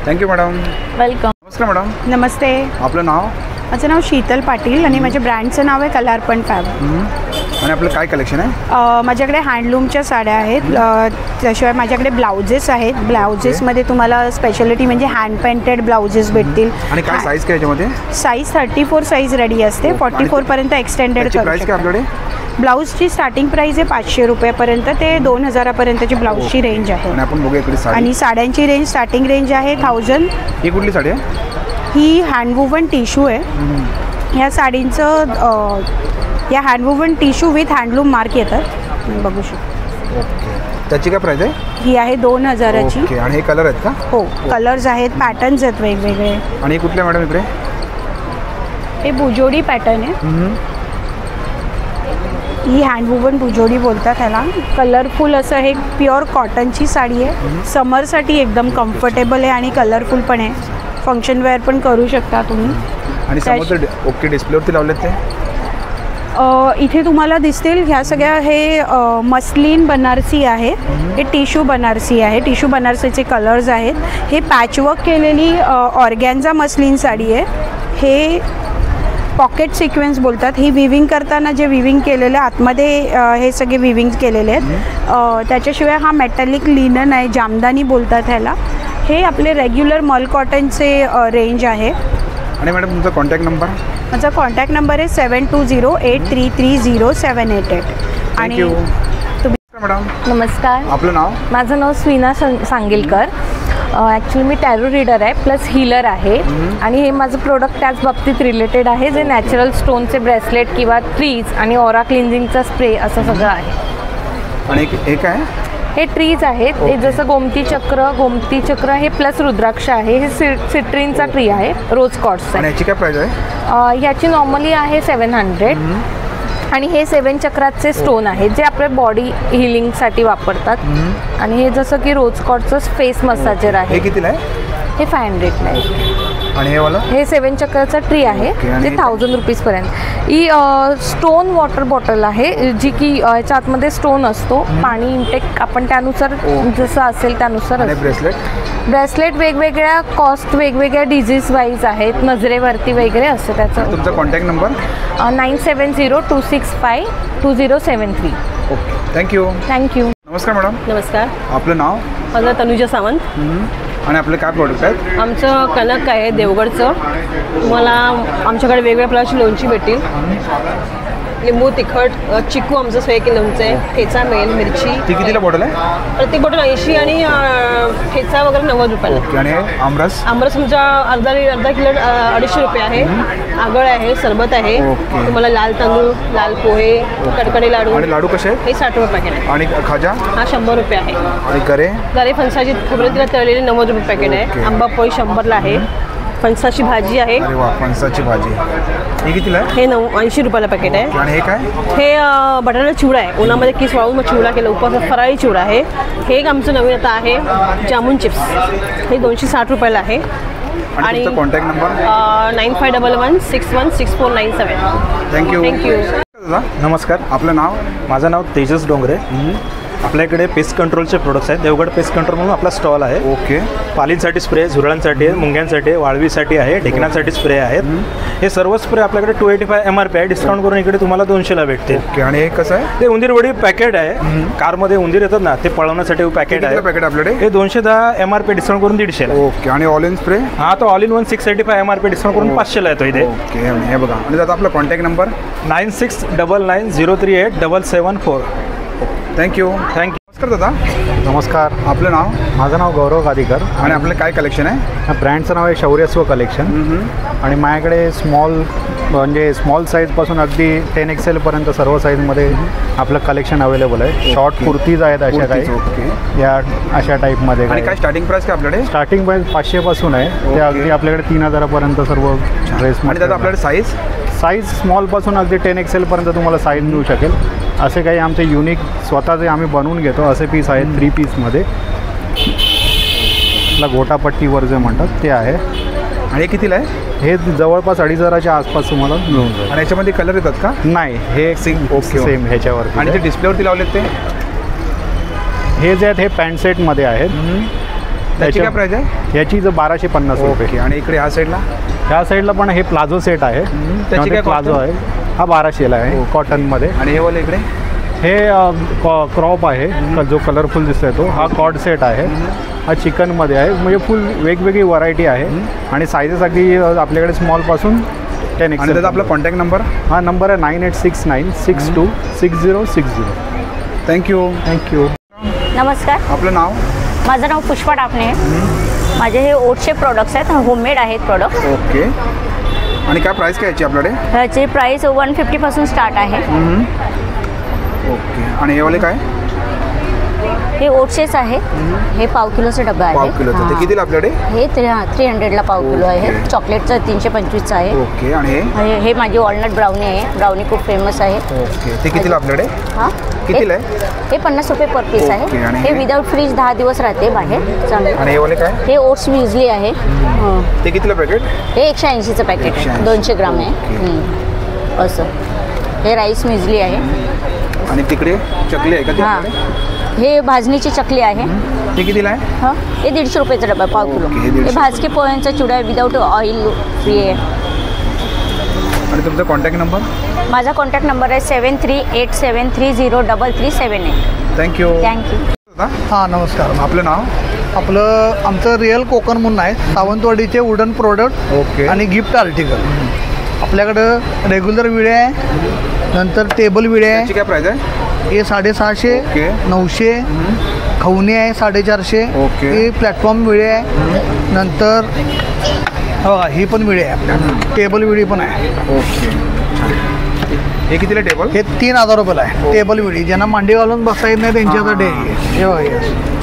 Thank you madam. वेलकम. नमस्कार मॅडम. नमस्ते. आपलं नाव? माझं नाव शीतल पाटील आणि माझ्या ब्रँडचं नाव आहे कलार्पण फॅब. आणि आपलं काय कलेक्शन आहे? माझ्याकडे हँडलूमच्या साड्या आहेत. त्याशिवाय माझ्याकडे ब्लाउजेस आहेत. ब्लाउजेसमध्ये तुम्हाला स्पेशालिटी म्हणजे हँड पेंटेड ब्लाउजेस भेटतील. आणि काय साईज काय याच्यामध्ये? साईज 34 साईज रेडी असते. 44 पर्यंत एक्सटेंडेड प्राइस काय आपल्याकडे? ब्लाऊजची स्टार्टिंग प्राइस आहे 500 रुपयापर्यंत ते 2000 पर्यंतची ब्लाऊजची रेंज आहे. आणि आपण बघूया इकडे साडी. आणि साड्यांची रेंज स्टार्टिंग रेंज आहे 1000. ही कुठली साडी आहे? ही हँडवुवन टिश्यू आहे. ह्या साडींचं या हँडवुवन टिश्यू विथ हँडलूम मार्क येतात, बघू शकतो. त्याची काय प्राइस आहे? ही आहे 2000ची. ओके. आणि हे कलर आहेत का? हो, कलर्स आहेत, पॅटर्न्स आहेत वेगवेगळे. आणि हे कुठले मॅडम इकडे? हे बुजोडी पॅटर्न आहे. ही हँडवुवन बुजोडी बोलतात ह्याला. कलरफुल असं हे प्युअर कॉटनची साडी आहे. समरसाठी एकदम कम्फर्टेबल आहे आणि कलरफुल पण आहे. फंक्शन वेअर पण करू शकता तुम्ही. आणि समोर ओके डिस्प्लेवरती लावलेत ते? इथे तुम्हाला दिसतील ह्या सगळ्या. हे मस्लिन बनारसी आहे. हे टिश्यू बनारसी आहे. टिश्यू बनारसीचे कलर्स आहेत. हे पॅचवर्क केलेली ऑर्गॅन्झा मस्लिन साडी आहे. हे पॉकेट सिक्वेन्स बोलतात. ही विविंग करताना जे विविंग केलेलं आतमध्ये हे सगळे विविंग केलेले आहेत. त्याच्याशिवाय हा मेटॅलिक लिनन आहे, जामदानी बोलतात ह्याला. हे आपले रेग्युलर मल कॉटनचे रेंज आहे. आणि मॅडम तुमचा कॉन्टॅक्ट नंबर? माझा कॉन्टॅक्ट नंबर आहे 7208330788. आणि तुम्ही? मॅडम नमस्कार. आपलं नाव? माझं नाव स्वीना सांगेलकर. ॲक्च्युली मी टॅरो रीडर आहे प्लस हीलर आहे. आणि हे माझं प्रोडक्ट त्याच बाबतीत रिलेटेड आहे जे नॅचरल स्टोनचे ब्रेसलेट किंवा ट्रीज आणि ऑरा क्लिन्झिंगचा स्प्रे असं सगळं आहे. आणि एक आहे हे ट्रीज आहेत. हे जसं गोमती चक्र हे प्लस रुद्राक्ष आहे. हे सिट्रीनचा ट्री आहे, रोज कॉर्ड्सचा. आणि याची काय प्राइस आहे? ह्याची नॉर्मली आहे 700. आणि हे 7 चक्राचे स्टोन आहेत जे आपल्या बॉडी हिलिंगसाठी वापरतात. आणि हे जसं की रोज कॉर्डचं फेस मसाजर आहे. हे कितीला आहे? हे 500ला आहे. आणि हे वाला? हे 7 चक्राचा ट्री आहे जे 1000 रुपीजपर्यंत. ही स्टोन वॉटर बॉटल आहे जी की ह्याच्या आतमध्ये स्टोन असतो. पाणी इंटेक आपण त्यानुसार जसं असेल त्यानुसार. ब्रेसलेट वेगवेगळ्या कॉस्ट वेगवेगळ्या डिझीज वाईज आहेत, नजरेवरती वगैरे असं त्याचं. तुमचा कॉन्टॅक्ट नंबर? 9702652073. ओके. थँक्यू. नमस्कार मॅडम. नमस्कार. आपलं नाव? माझं तनुजा सावंत. आणि आपले काय प्रोडक्ट आहेत? आमचं कनक आहे देवगडचं. तुम्हाला आमच्याकडे वेगवेगळ्या प्रकारची लोणची भेटतील. लिंबू, तिखट, चिकू आमचं 100 किलोचं आहे. ठेचा मिळेल, मिरची. ती कितीला बॉटल आहे? प्रत्येक बॉटल 80 आणि ठेचा वगैरे 90 रुपयाला. आणि आमरस? आमरस तुमचा अर्धा किलो 250 रुपये आहे. आगळ आहे, सरबत आहे. तुम्हाला लाल तांदूळ, लाल पोहे, कडकडे लाडू. आणि लाडू कसे? हे 60 रुपये पॅकेट आहे. आणि खाजा? हा 100 रुपये आहे. आणि गरे फणसाची खोबरेल तळलेली 90 रुपये पॅकेट आहे. आंबा पोळी 100ला आहे. फणसाची भाजी आहे. अरे वा, फणसाची भाजी. हे कितीला आहे? हे 80 रुपयाला पॅकेट आहे. आणि हे काय? हे बटाटा चिवडा आहे. उन्हामध्ये किस वाळून मग चिवडा केला. उपवास फराळी चिवडा आहे. हे एक आमचं नवीन आता आहे जामून चिप्स. हे 260 रुपयाला आहे. आणि कॉन्टॅक्ट नंबर? 9511616497. थँक्यू. नमस्कार. आपलं नाव? माझं नाव तेजस डोंगरे. आपल्याकडे पेस्ट कंट्रोलचे प्रोडक्ट्स आहेत. देवगड पेस्ट कंट्रोल म्हणून आपला स्टॉल आहे. ओके. पालींसाठी स्प्रे, झुरळांसाठी, मुंग्यांसाठी, वाळवीसाठी आहे, ढेकणांसाठी स्प्रे आहेत. हे सर्व स्प्रे आपल्याकडे 285 MRP आहे. डिस्काउंट करून इकडे तुम्हाला 200ला भेटते. ओके. आणि हे कसं आहे? ते उंदीरवडी पॅकेट आहे. कारमध्ये उंदीर येतात ना, ते पळवण्यासाठी पॅकेट आहे. पॅकेट आपल्याकडे हे 210 MRP डिस्काउंट करून 150ला. ओके. आणि ऑल इन स्प्रे? हा, तो ऑल इन 1 685 MRP डिस्काउंट करून 500ला येतो इथे. ओके. आणि हे बघा. आणि आता आपला कॉन्टॅक्ट नंबर? 9699038074. थँक्यू. नमस्कार दादा. नमस्कार. आपलं नाव? माझं नाव गौरव गादीकर. आणि आपलं काय कलेक्शन आहे? ब्रँडचं नाव आहे शौर्यस्व कलेक्शन. आणि माझ्याकडे स्मॉल साईजपासून अगदी 10 XL पर्यंत सर्व साईजमध्ये आपलं कलेक्शन अवेलेबल आहे. शॉर्ट कुर्तीज आहेत अशा काही या अशा टाईपमध्ये. आणि काय स्टार्टिंग प्राइस काय आपल्याकडे? स्टार्टिंग प्राइस 500 पासून आहे ते अगदी आपल्याकडे 3000 पर्यंत सर्व ड्रेस. आणि दादा आपल्याकडे साईज स्मॉलपासून अगदी 10 XL पर्यंत तुम्हाला साईज मिळू शकेल. असे काही आमचे युनिक स्वतःचे आम्ही बनवून घेतो असे पीस आहेत 3 पीसमध्ये. गोटापट्टीवर जे म्हणतात ते आहे. आणि हे कितीला आहे? हे जवळपास 2,500च्या आसपास तुम्हाला मिळून जाईल. आणि याच्यामध्ये कलर येतात का? नाही, हे सेम ह्याच्यावरती. आणि जे डिस्प्लेवरती लावलेत ते हे जे आहेत हे पॅन्ट सेटमध्ये आहेत. त्याची काय प्राइस आहे? याची 1250 रुपये. आणि इकडे ह्या साईडला पण हे प्लाझो सेट आहे. त्याची काय प्लाझो आहे, हा 1200ला आहे कॉटनमध्ये. आणि हे वाले इकडे हे क्रॉप आहे, जो कलरफुल दिसतोय तो. हा कॉर्ड सेट आहे, हा चिकनमध्ये आहे. म्हणजे फुल वेगवेगळी व्हरायटी आहे. आणि साईजेस अगदी आपल्याकडे स्मॉलपासून 10XL. आणि त्याचा आपला कॉन्टॅक्ट नंबर? हा नंबर आहे 9869626060. थँक्यू. नमस्कार, आपलं नाव? माझं नाव पुष्पा डापणे आहे. माझे हे ओटचे प्रोडक्ट्स आहेत, होममेड आहेत प्रोडक्ट. ओके. आणि काय प्राइस काय याची आपल्याकडे? ह्याची प्राइस 150 पासून स्टार्ट आहे. ओके. आणि हे वाले काय? हे ओटचेच आहे. हे पाव किलोचे डबा आहे. पाव किलोचं. ते कितीला आपल्याकडे? हे 300ला पाव किलो आहे. चॉकलेटचं 325चं आहे. ओके. आणि हे माझी वॉलनट ब्राउनी आहे. ब्राउनी खूप फेमस आहे. ओके. ते कितीला आपल्याकडे? हां, कितीला आहे? हे 50 रुपये पर पीस आहे. हे विदाउट फ्रीज 10 दिवस राहते बाहेर चांगले. आणि हे वाले काय? हे ओट्स म्युझली आहे. ते कितीला पॅकेट? हे 180चं पॅकेट आहे, 200 ग्राम आहे. असं हे राईस म्युझली आहे. आणि तिकडे चकली आहे का? हां, हे भाजणीची चकली आहे. ते कितीला आहे? हां, हे 150 रुपयाचा डबा पाव किलो. हे भाजके पोह्यांचा चिवडा आहे, विदाउट ऑइल फ्री आहे. आणि तुमचा कॉन्टॅक्ट नंबर? माझा कॉन्टॅक्ट नंबर आहे 7387303378. थँक्यू. हां, नमस्कार. आपलं नाव? आमचं रिअल कोकण म्हणून आहे. सावंतवाडीचे वुडन प्रोडक्ट. ओके. आणि गिफ्ट आर्टिकल. आपल्याकडं रेग्युलर विडे आहे, नंतर टेबल विडे आहे. काय प्राइस आहे? हे 650, 900. खवणे आहे 450. ओके. हे प्लॅटफॉर्म विडे आहे. नंतर ही पण विडे आहे आपल्याकडे. टेबल विडी पण आहे. ओके. हे कितीला टेबल? हे 3000 रुपयाला आहे. टेबल विडी ज्यांना मांडी घालून बसता येत नाही त्यांच्यासाठी हे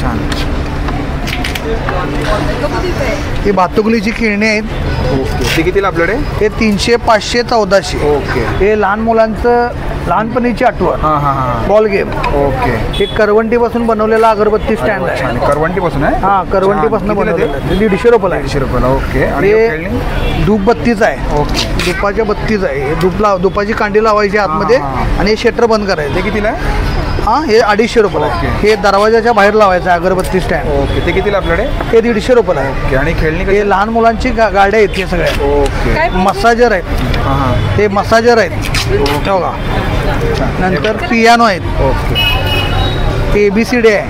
छान. ही भातुकलीची खेळणी आहेत. ओके. ते कितीला आपल्याकडे? हे 300, 500, 1400. ओके. हे लहान मुलांचं लहानपणीची आठवण. Ball game. ओके. हे करवंटीपासून बनवलेला अगरबत्ती स्टँड आहे. करवंटीपासून आहे? हां, करवंटीपासून बनवलेलं. 150 रुपयाला. 150 रुपयाला. ओके. आणि हे धूप बत्तीचं आहे. ओके. धुपाच्या बत्तीचं आहे. हे धुपाची कांडी लावायची आतमध्ये आणि हे शटर बंद करायचं. ते कितीला आहे? हां, हे 250 रुपयाला. हे दरवाजाच्या बाहेर लावायचं आहे अगरबत्ती स्टँड. ओके. ते कितीला आपल्याकडे? हे 150 रुपयाला आहे. ओके. आणि खेळणी? हे लहान मुलांची गाड्या आहेत हे सगळ्या. ओके. मसाजर आहेत. हे मसाजर आहेत. बघा. नंतर पियानो आहेत. ओके. ABCD आहे.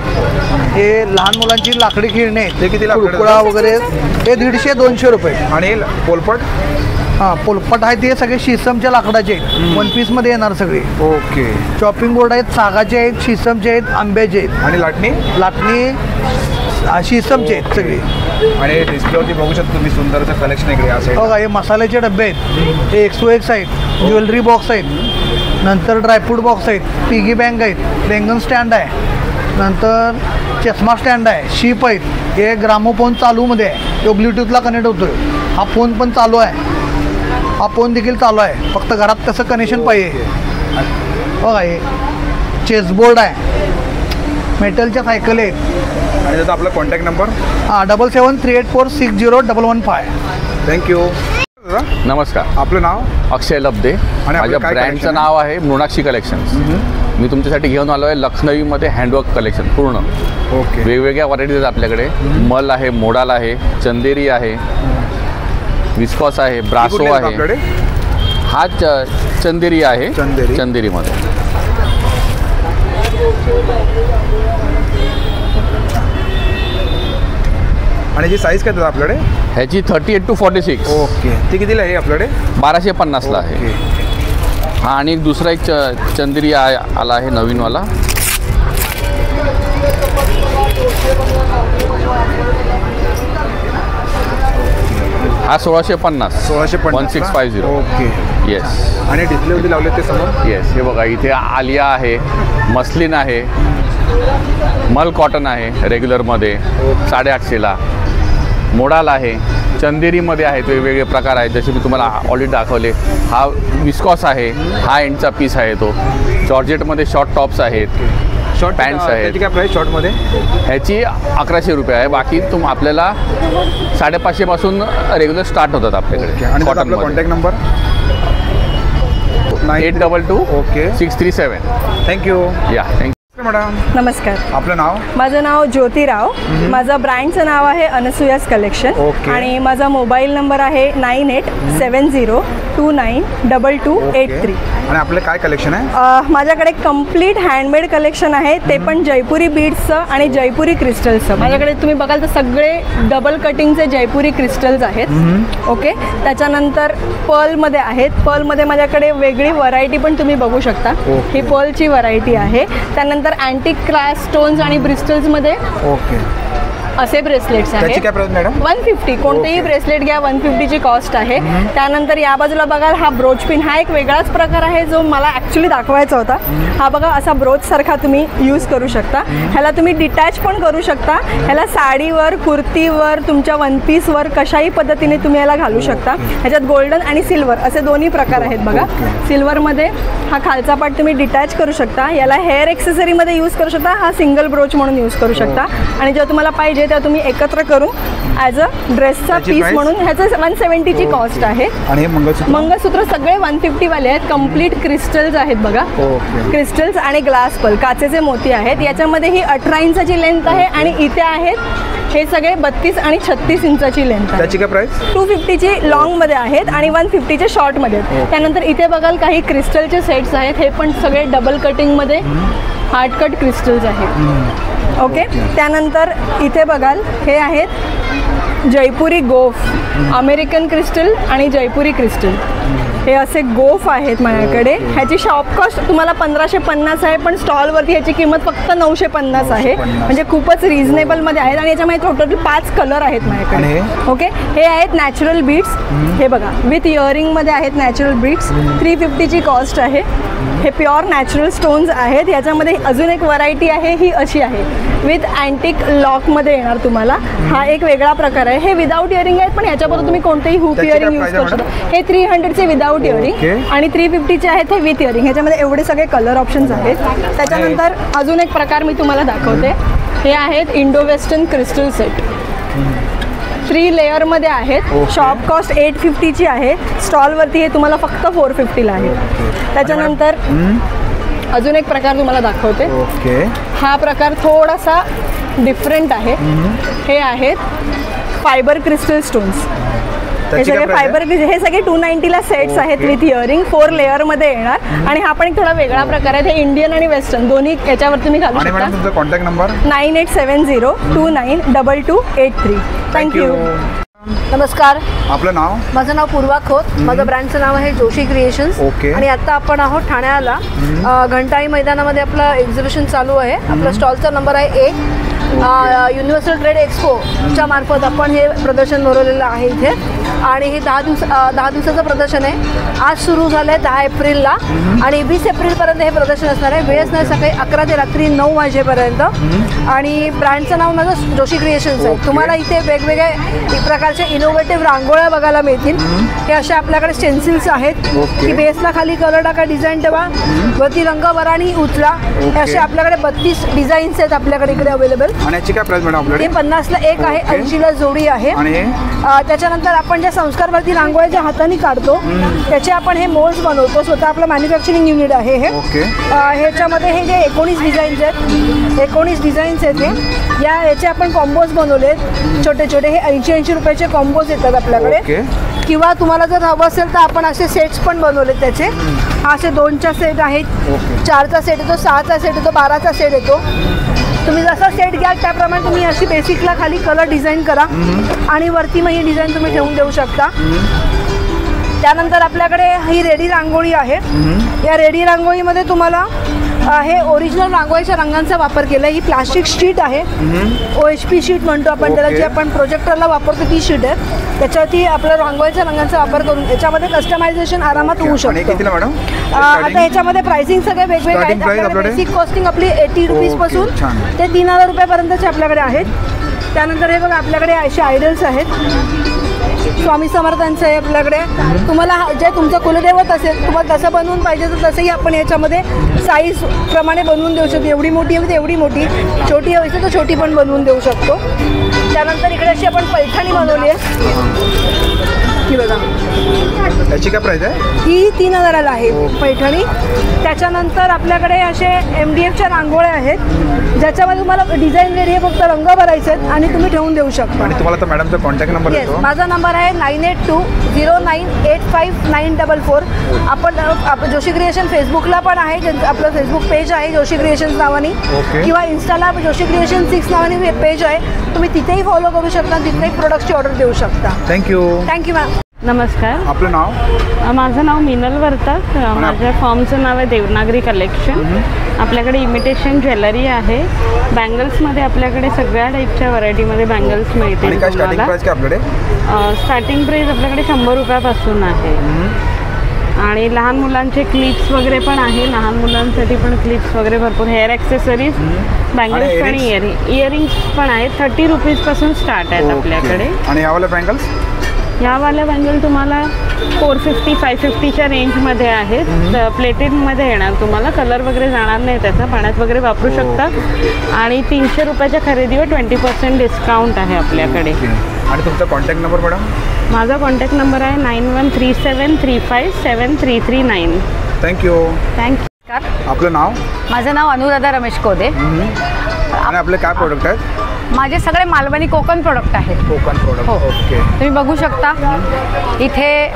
हे लहान मुलांची लाकडी खेळणी आहेत. ते कितीला? कुळकुळा वगैरे. हे 150-200 रुपये. आणि पोलपट? हां, पोलपट आहेत. ते सगळे शिसमच्या लाकडाचे आहेत. 1 पीसमध्ये येणार सगळे. ओके. चॉपिंग बोर्ड आहेत. सागाचे आहेत, शिसमचे आहेत, आंब्याचे आहेत. आणि लाटणी शिसमचे आहेत सगळे. आणि डिस्प्लेवरती बघू शकतो तुम्ही सुंदरचं कलेक्शन इकडे असं. बघा, हे मसाल्याचे डबे आहेत. हे XOX आहेत. ज्वेलरी बॉक्स आहेत. नंतर ड्रायफ्रूट बॉक्स आहेत. पिगी बँक आहेत. बेंगन स्टँड आहे. नंतर चष्मा स्टँड आहे. शीप आहेत. हे ग्रामोफोन चालूमध्ये आहे. तो ब्ल्यूटूथला कनेक्ट होतोय. हा फोन पण चालू आहे. हा फोन देखील चालू आहे. फक्त घरात तसं कनेक्शन पाहिजे. बघा, हे चेसबोर्ड आहे. मेटलच्या सायकल आहेत. आणि त्याचा आपला कॉन्टॅक्ट नंबर? 7738460115. थँक्यू. नमस्कार, आपलं नाव? अक्षय लब्धे. आणि माझ्या ब्रँडचं नाव आहे मृणाक्षी कलेक्शन्स. मी तुमच्यासाठी घेऊन आलो आहे लखनवीमध्ये हँडवर्क कलेक्शन पूर्ण. ओके. वेगवेगळ्या व्हरायटीज आहेत आपल्याकडे. मल आहे, मोडाल आहे, चंदेरी आहे, विस्कॉस आहे, ब्रासो आहे. हा चंदेरी आहे. चंदेरीमध्ये आणि जी साईज काय देतात आपल्याकडे? ह्याची 38 to 46. ओके. ती कितीला आहे आपल्याकडे? 1250ला आहे. हा, आणि एक दुसरा एक चंदेरी आला आहे नवीनवाला. हा 1650. 1650. ओके. येस. आणि डिस्प्लेवरती लावले ते समोर? येस. हे बघा, इथे आलिया आहे, मस्लिन आहे, मल कॉटन आहे रेग्युलरमध्ये 850ला. मोडाल आहे, चंदेरीमध्ये आहेत, वेगवेगळे प्रकार आहेत जसे मी तुम्हाला ऑलरेडी दाखवले. हा विस्कॉस आहे, हा एंडचा पीस आहे तो. जॉर्जेटमध्ये शॉर्ट टॉप्स आहेत. शॉर्ट पॅन्ट्स आहेत. त्याची काय प्राईस शॉर्टमध्ये? ह्याची 1100 रुपये आहे. बाकी आपल्याला 550 पासून रेग्युलर स्टार्ट होतात आपल्याकडे. आणि आपला कॉन्टॅक्ट नंबर 822 ओके 637. थँक्यू. या थँक्यू मॅडम. नमस्कार. आपलं नाव? माझं नाव ज्योतिराव. माझं ब्रँडचं नाव आहे अनसुयास कलेक्शन. आणि माझा मोबाईल नंबर आहे 9870292283. आणि आपलं काय कलेक्शन आहे? माझ्याकडे कम्प्लीट हँडमेड कलेक्शन आहे, ते पण जयपुरी बीड्सचं आणि जयपुरी क्रिस्टल्सचं. माझ्याकडे तुम्ही बघाल तर सगळे डबल कटिंगचे जयपुरी क्रिस्टल्स आहेत. ओके. त्याच्यानंतर पर्लमध्ये आहेत. पर्लमध्ये माझ्याकडे वेगळी व्हरायटी पण तुम्ही बघू शकता. ही पर्लची व्हरायटी आहे. त्यानंतर अँटिक क्रास स्टोन्स आणि ब्रिस्टल्समध्ये असे ब्रेसलेट्स आहेत. त्याची काय प्राइस मॅडम? 150. कोणतेही ब्रेसलेट घ्या 150ची कॉस्ट आहे. त्यानंतर या बाजूला बघाल हा ब्रोच पिन, हा एक वेगळाच प्रकार आहे जो मला ॲक्च्युली दाखवायचा होता. हा बघा असा ब्रोच सारखा तुम्ही यूज करू शकता. ह्याला तुम्ही डिटॅच पण करू शकता. ह्याला साडीवर, कुर्तीवर, तुमच्या वन पीसवर कशाही पद्धतीने तुम्ही याला घालू शकता. ह्याच्यात गोल्डन आणि सिल्वर असे दोन्ही प्रकार आहेत बघा. सिल्वरमध्ये हा खालचा पार्ट तुम्ही डिटॅच करू शकता. याला हेअर एक्सेसरीमध्ये यूज करू शकता. हा सिंगल ब्रोच म्हणून यूज करू शकता. आणि जेव्हा तुम्हाला पाहिजे तेव्हा तुम्ही एकत्र करून ॲज अ ड्रेसचा पीस म्हणून ह्याचं 170ची कॉस्ट आहे. आणि मंगळसूत्र सगळे 150 वाले आहेत. कम्प्लीट क्रिस्टल्स आहेत बघा. क्रिस्टल्स आणि ग्लास पल काचेचे मोती आहेत. याच्यामध्ये ही 18 इंचाची लेंथ आहे आणि इथे आहेत हे सगळे 32 आणि 36 इंचाची लेंथ आहे. त्याची काय प्राइस? 250ची लॉंगमध्ये आहेत आणि 150चे शॉर्टमध्ये आहेत. त्यानंतर इथे बघाल काही क्रिस्टलचे सेट्स आहेत. हे पण सगळे डबल कटिंगमध्ये हार्ड कट क्रिस्टल्स आहेत. ओके. त्यानंतर इथे बघाल हे आहेत जयपुरी गोफ, अमेरिकन क्रिस्टल आणि जयपुरी क्रिस्टल. हे असे गोफ आहेत माझ्याकडे. ह्याची शॉप कॉस्ट तुम्हाला 1550 आहे, पण स्टॉलवरती ह्याची किंमत फक्त 950 आहे. म्हणजे खूपच रिझनेबलमध्ये आहेत. आणि याच्यामध्ये टोटल 5 कलर आहेत माझ्याकडे. ओके. हे आहेत नॅचरल बीड्स. हे बघा विथ इयरिंगमध्ये आहेत नॅचरल बीड्स. 350ची कॉस्ट आहे. हे प्युअर नॅचरल स्टोन्स आहेत. याच्यामध्ये अजून एक व्हरायटी आहे, ही अशी आहे विथ अँटिक लॉकमध्ये येणार तुम्हाला. हा एक वेगळा प्रकार आहे. हे विदाऊट इयरिंग आहेत, पण ह्याच्याबरोबर तुम्ही कोणतेही हुप इयरिंग यूज करू शकता. हे 300चे विदाऊट इयरिंग आणि 350चे आहेत हे विथ इयरिंग. ह्याच्यामध्ये एवढे सगळे कलर ऑप्शन्स आहेत. त्याच्यानंतर अजून एक प्रकार मी तुम्हाला दाखवते. हे आहेत इंडो वेस्टर्न क्रिस्टल सेट. 3 लेअरमध्ये आहेत. शॉप कॉस्ट 850ची आहे. स्टॉलवरती हे तुम्हाला फक्त 450ला आहे. त्याच्यानंतर अजून एक प्रकार तुम्हाला दाखवते. हा प्रकार थोडासा डिफरंट आहे. हे आहेत फायबर क्रिस्टल स्टोन्स. हे सगळे फायबर, हे सगळे 290ला सेट्स आहेत विथ इयरिंग. 4 लेअरमध्ये येणार. आणि हा पण एक थोडा वेगळा प्रकार आहे. हे इंडियन आणि वेस्टर्न दोन्ही याच्यावर तुम्ही घालू शकता. तुमचा कॉन्टॅक्ट नंबर 9870292283. थँक्यू. नमस्कार. आपलं नाव? माझं नाव पूर्वा खोत. माझं ब्रँडचं नाव आहे जोशी क्रिएशन्स. आणि आता आपण आहोत ठाण्याला. घंटाळी मैदानामध्ये आपलं एक्झिबिशन चालू आहे. आपला स्टॉलचा नंबर आहे 1. युनिव्हर्सल ट्रेड एक्सपोच्या मार्फत आपण हे प्रदर्शन भरवलेलं आहे इथे. आणि हे 10 दिवसाचं प्रदर्शन आहे. आज सुरू झालं आहे 10 एप्रिलला आणि 20 एप्रिलपर्यंत हे प्रदर्शन असणार आहे. वेळच नाही, सकाळी 11 ते रात्री 9 वाजेपर्यंत. आणि ब्रँडचं नाव माझं जोशी क्रिएशन्स आहे. तुम्हाला इथे वेगवेगळ्या प्रकारचे इनोव्हेटिव्ह रांगोळ्या बघायला मिळतील. हे असे आपल्याकडे स्टेन्सिल्स आहेत की बेसला खाली कलर टाका, डिझाईन ठेवा, वरती रंग भराणी उचला. हे असे आपल्याकडे 32 डिझाईन्स आहेत आपल्याकडे इकडे अवेलेबल. आणि याची काय प्राइस मॅडम आपल्याकडे? हे 50ला एक आहे, 80ला जोडी आहे. त्याच्यानंतर आपण ज्या संस्कारवरती रांगोळ्या ज्या हाताने काढतो त्याचे आपण हे मोल्ड्स बनवतो. स्वतः आपलं मॅन्युफॅक्चरिंग युनिट आहे हे. ह्याच्यामध्ये हे जे 19 डिझाईन्स आहेत, 19 डिझाईन्स आहेत हे. याचे आपण कॉम्बोज बनवलेत छोटे छोटे. हे 80 रुपयाचे कॉम्बोज येतात आपल्याकडे. किंवा तुम्हाला जर हवं असेल तर आपण असे सेट्स पण बनवलेत त्याचे. असे 2चा सेट आहेत, 4चा सेट येतो, 6चा सेट येतो, 12चा सेट येतो. तुम्ही जसा सेट घ्याल त्याप्रमाणे तुम्ही अशी बेसिकला खाली कलर डिझाईन करा आणि वरती मग ही डिझाईन तुम्ही ठेवून देऊ शकता. त्यानंतर आपल्याकडे ही रेडी रांगोळी आहे. या रेडी रांगोळीमध्ये तुम्हाला हे ओरिजिनल रांगोळीच्या रंगांचा वापर केला. ही प्लास्टिक शीट आहे, OHP शीट म्हणतो आपण त्याला, जी आपण प्रोजेक्टरला वापरतो ती शीट आहे. त्याच्यावरती आपल्या रांगोळीच्या रंगांचा वापर करून याच्यामध्ये कस्टमायझेशन आरामात होऊ शकतं. आता याच्यामध्ये प्राइसिंग सगळे वेगवेगळे आहेत. आपल्याकडे बेसिक कॉस्टिंग आपली 80 रुपीजपासून ते 3000 रुपयापर्यंतचे आपल्याकडे आहेत. त्यानंतर हे बघा आपल्याकडे असे आयडल्स आहेत. स्वामी समर्थांचं आहे आपल्याकडे. तुम्हाला जे तुमचं कुलदैवत असेल तुम्हाला तसं बनवून पाहिजे तर तसंही आपण याच्यामध्ये साईज प्रमाणे बनवून देऊ शकतो. एवढी मोठी हवी तर एवढी मोठी, छोटी हवी तर छोटी पण बनवून देऊ शकतो. त्यानंतर इकडे अशी आपण पैठणी बनवली आहे. ही बघा, त्याची काय प्राइस आहे? ही 3000ला आहे पैठणी. त्याच्यानंतर आपल्याकडे असे MDFच्या रांगोळ्या आहेत ज्याच्यामध्ये तुम्हाला डिझाईन वेगळी आहे, फक्त रंग भरायचे आहेत आणि तुम्ही ठेवून देऊ शकता. आणि तुम्हाला तर मॅडमचा कॉन्टॅक्ट नंबर येस, देतो. माझा नंबर आहे 9820985944. आपण जोशी क्रिएशन फेसबुकला पण आहे, ज्यांचं आपलं फेसबुक पेज आहे जोशी क्रिएशन्स नावाने, किंवा इन्स्टाला जोशी क्रिएशन 6 नावाने पेज आहे. तुम्ही तिथेही फॉलो करू शकता, तिथेही प्रोडक्टची ऑर्डर देऊ शकता. थँक्यू. Thank you ma'am. नमस्कार. आपलं नाव? माझं नाव मिनल वर्तक. माझ्या फॉर्मचं नाव आहे देवनागरी कलेक्शन. आपल्याकडे इमिटेशन ज्वेलरी आहे. बँगल्समध्ये आपल्याकडे सगळ्या टाईपच्या व्हरायटीमध्ये बँगल्स मिळतील तुम्हाला. स्टार्टिंग प्राईस आपल्याकडे 100 रुपयापासून आहे. आणि लहान मुलांचे क्लिप्स वगैरे पण आहे. लहान मुलांसाठी पण क्लिप्स वगैरे भरपूर. हेअर ॲक्सेसरीज, बँगल्स आणि इयरिंग्स पण आहेत. 30 रुपीजपासून स्टार्ट आहेत आपल्याकडे. आणि यावाला बँगल्स? ह्यावाल्या बँगल तुम्हाला 450-550च्या रेंजमध्ये आहेत. प्लेटेडमध्ये येणार तुम्हाला. कलर वगैरे जाणार नाही त्याचा, पाण्यात वगैरे वापरू शकता. आणि 300 रुपयाच्या खरेदीवर 20% डिस्काउंट आहे आपल्याकडे. आणि तुमचा कॉन्टॅक्ट नंबर मॅडम? माझा कॉन्टॅक्ट नंबर आहे 9137357339. थँक्यू. थँक्यू. आपलं नाव? माझं नाव अनुराधा रमेश कोदे. आणि आपले काय प्रोडक्ट आहेत? माझे सगळे मालवणी कोकण प्रोडक्ट आहेत. कोकण प्रोडक्ट. ओके. तुम्ही बघू शकता इथे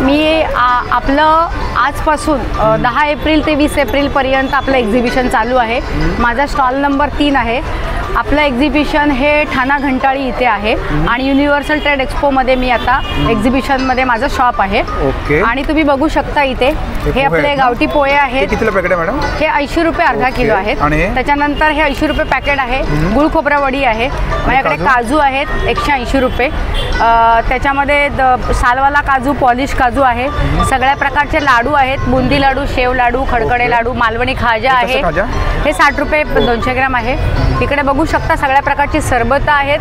मी आपलं आजपासून 10 एप्रिल ते 20 एप्रिलपर्यंत आपलं एक्झिबिशन चालू आहे. माझा स्टॉल नंबर 3 आहे. आपलं एक्झिबिशन हे ठाणा घंटाळी इथे आहे. आणि युनिव्हर्सल ट्रेड एक्सपोमध्ये मी आता एक्झिबिशनमध्ये माझं शॉप आहे. ओके. आणि तुम्ही बघू शकता इथे हे आपले गावठी पोहे आहेत. कितीला पॅकेट आहे मॅडम? हे 80 रुपये अर्धा किलो आहेत. त्याच्यानंतर हे 80 रुपये पॅकेट आहे. गुळ खोबरा वडी आहे. माझ्याकडे काजू आहेत 180 रुपये. त्याच्यामध्ये सालवाला काजू, पॉलिश काजू आहे. सगळ्या प्रकारचे लाडू आहेत. बुंदी लाडू, शेव लाडू, खडखडे लाडू, मालवणी खाजा आहे. हे 60 रुपये 200 ग्रॅम आहे. इकडे बघू शकता सगळ्या प्रकारची सरबतं आहेत.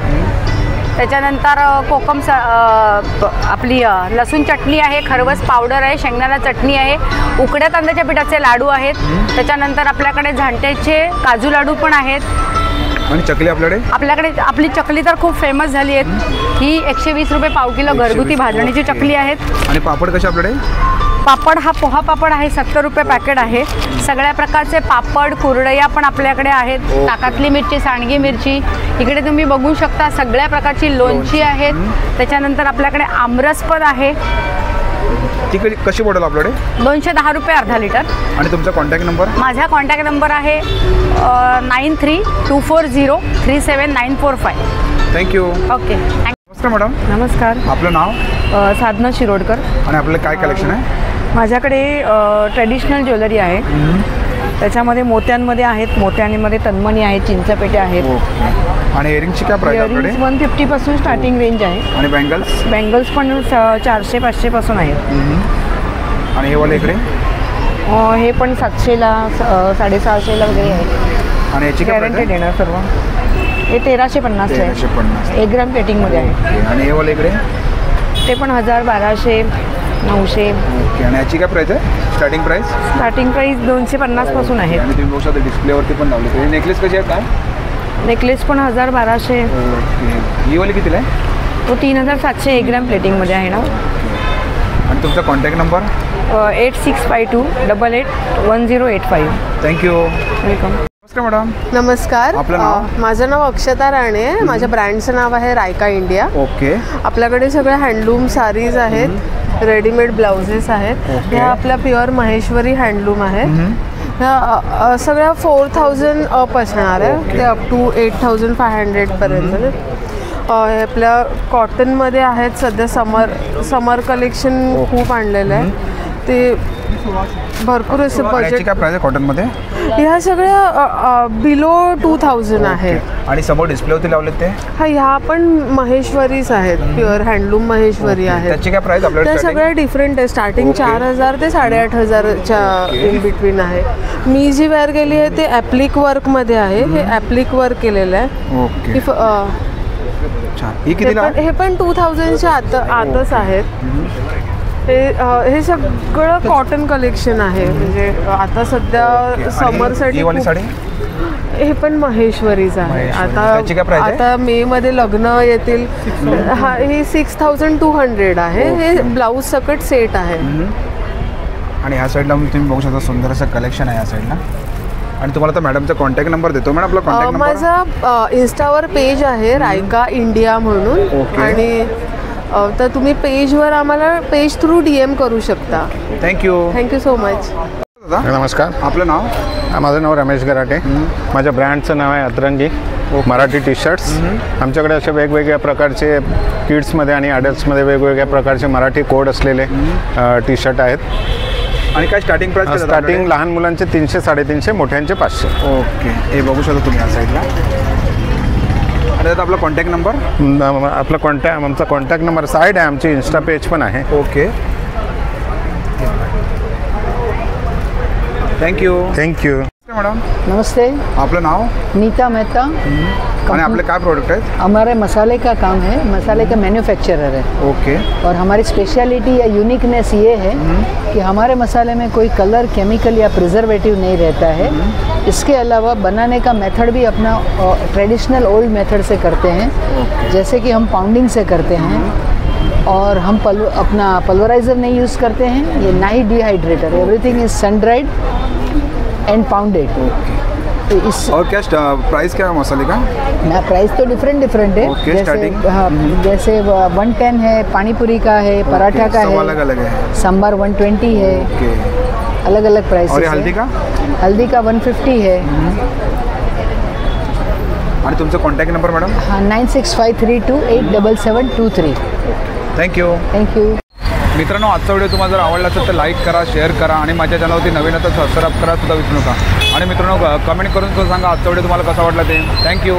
त्याच्यानंतर कोकम आपली लसूण चटणी आहे, खरवस पावडर आहे, शेंगदाणा चटणी आहे, उकड्या तांदळाच्या पिठाचे लाडू आहेत. त्याच्यानंतर आपल्याकडे झांट्याचे काजू लाडू पण आहेत. आणि चकली आपल्याकडे आपली चकली तर खूप फेमस झाली आहे. ही 120 रुपये पाव किलो घरगुती भाजणीची चकली आहेत. आणि पापड कसे आपल्याकडे? पापड हा पोहा पापड आहे 70 रुपये पॅकेट आहे. सगळ्या प्रकारचे पापड, कुरडया पण आपल्याकडे आहेत. ताकातली मिरची, सांडगी मिरची. इकडे तुम्ही बघू शकता सगळ्या प्रकारची लोणची आहेत. त्याच्यानंतर आपल्याकडे आमरस पण आहे. ती कशी बॉटल आपल्याकडे? 210 रुपये अर्धा लिटर. आणि तुमचा कॉन्टॅक्ट नंबर? माझा कॉन्टॅक्ट नंबर आहे 9324037945. थँक्यू. ओके. नमस्कार मॅडम. नमस्कार. आपलं नाव? साधना शिरोडकर. आणि आपलं काय कलेक्शन आहे? माझ्याकडे ट्रेडिशनल ज्वेलरी आहे. त्याच्यामध्ये मोत्यांमध्ये आहेत. मोत्यांमध्ये तन्मणी आहेत, चिंचपेटे आहेत. आणि इयरिंगची काय प्राइस आहे आपल्याकडे? 150 पासून स्टार्टिंग रेंज आहे. आणि बँगल्स? बँगल्स पण 400-500 पासून आहेत. आणि हे वाले इकडे? हे पण 700ला 650ला वगैरे आहे. आणि याची गॅरंटेड येणार सर्व. हे 1350 आहे. 1 ग्रॅम प्लेटिंगमध्ये आहे. आणि हे वाले इकडे? ते पण 1000, 1200, 900. ओके. आणि याची काय प्राइस आहे स्टार्टिंग प्राइस? स्टार्टिंग प्राइस 250 पासून आहे. आणि तुम्ही बघू शकता डिस्प्लेवरती पण लावले. हे नेकलेस कशी आहे? काय नेकलेस पण 1000, 1200. ओके. ही वाली कितीला आहे? तो 3700 1 ग्रॅम प्लेटिंगमध्ये आहे ना. आणि तुमचा कॉन्टॅक्ट नंबर? 8652881085. थँक्यू. वेलकम. नमस्कार मॅडम. नमस्कार. आपलं नाव? माझं नाव अक्षता राणे आहे. माझ्या ब्रँडचं नाव आहे रायका इंडिया. ओके. आपल्याकडे सगळे हँडलूम साडीज आहेत, रेडीमेड ब्लाउजेस आहेत. ह्या आपल्या प्युअर महेश्वरी हँडलूम आहेत. ह्या सगळ्या 4000 अप असणार आहे ते अप टू 8500 पर्यंत. आपल्या कॉटनमध्ये आहेत. सध्या समर कलेक्शन खूप आणलेलं आहे. ते भरपूर असे बजेट. काय प्राइस आहे कॉटनमध्ये? ह्या सगळ्या बिलो 2000 आहेत. आणि समोर डिस्प्लेवरती लावले ते? ह्या पण महेश्वरीज आहेत, प्युअर हँडलूम महेश्वरी आहेत. त्याची काय प्राइस आपल्याकडे? त्या सगळ्या डिफरंट आहे. स्टार्टिंग 4000 ते 8500च्या इन बिटवीन आहे. मी जी वेअर केली आहे ते ॲप्लिक वर्कमध्ये आहे. हे ॲप्लिक वर्क केलेलं आहे. ओके. छान. ही कितीला? हे पण 2000च्या आतच आहेत. हे सगळं कॉटन कलेक्शन आहे. म्हणजे आता सध्या समरसाठी साडी हे पण महेश्वरीच आहे. आता मे मध्ये लग्न येतील. हा हे 6200 आहे. हे ब्लाऊज सकट सेट आहे. आणि ह्या साईडला तुम्ही बघू शकता सुंदर असं कलेक्शन आहे या साईडला. आणि तुम्हाला तर मॅडमचा कॉन्टॅक्ट नंबर देतो. मॅडम आपला कॉन्टॅक्ट नंबर. माझा इन्स्टावर पेज आहे रायका इंडिया म्हणून. आणि तर तुम्ही पेजवर आम्हाला पेज थ्रू DM करू शकता. Thank you so much. नमस्कार. आपलं नाव? माझं नाव रमेश गराटे. माझ्या ब्रँडचं नाव आहे अतरंगी मराठी टी शर्ट्स. आमच्याकडे असे वेगवेगळ्या प्रकारचे किड्समध्ये आणि अडल्ट्समध्ये वेगवेगळ्या प्रकारचे मराठी कोड असलेले टी शर्ट आहेत. आणि काय स्टार्टिंग प्राइस? स्टार्टिंग लहान मुलांचे 300 350, मोठ्यांचे 500. ओके. हे बघू शकता तुम्ही या साईडला. आणि आता आपला कॉन्टॅक्ट नंबर? आमचा कॉन्टॅक्ट नंबर साईड आहे. आमची इन्स्टा पेज पण आहे. ओके. थँक्यू. मॅडम नमस्ते. आपलं नाव? नीता मेहता. आणि आपले काय प्रोडक्ट आहेत? हमारे मसाले का काम है, मसाले का मैन्युफैक्चरर है. ओके. और हमारी स्पेशलिटी या यूनिकनेस ये है कि हमारे मसाले में कोई कलर, केमिकल या प्रिजर्वेटिव नहीं रहता है. इसके अलावा बनाने का मेथड भी अपना ट्रेडिशनल ओल्ड मेथड से करते हैं. जैसे कि हम पाउंडिंग से करते हैं और हम अपना पल्वराइज़र नहीं यूज़ करते हैं. ये ना ही dehydrator. Everything is sun dried and pounded. तो इस और क्या प्राइस क्या है मसाले का? प्राइस तो डिफरेंट है. जैसे 110 है, पानीपुरी का है, पराठा का है, अलग अलग है. सांभर 120 है. अलग अलग प्राइस. और हल्दी का? हल्दी का 150 है. आणि तुमचा कॉन्टॅक्ट नंबर मॅडम? हाँ 9653287723. थँक्यू. मित्रांनो, आजचा व्हिडिओ तुम्हाला जर आवडला असेल तर लाईक करा, शेअर करा आणि माझ्या चॅनलवरती नवीन आता सबस्क्राईब करा सुद्धा विसरू नका. आणि मित्रांनो कमेंट करून सांगा आजचा व्हिडिओ तुम्हाला कसा वाटला ते. थँक्यू.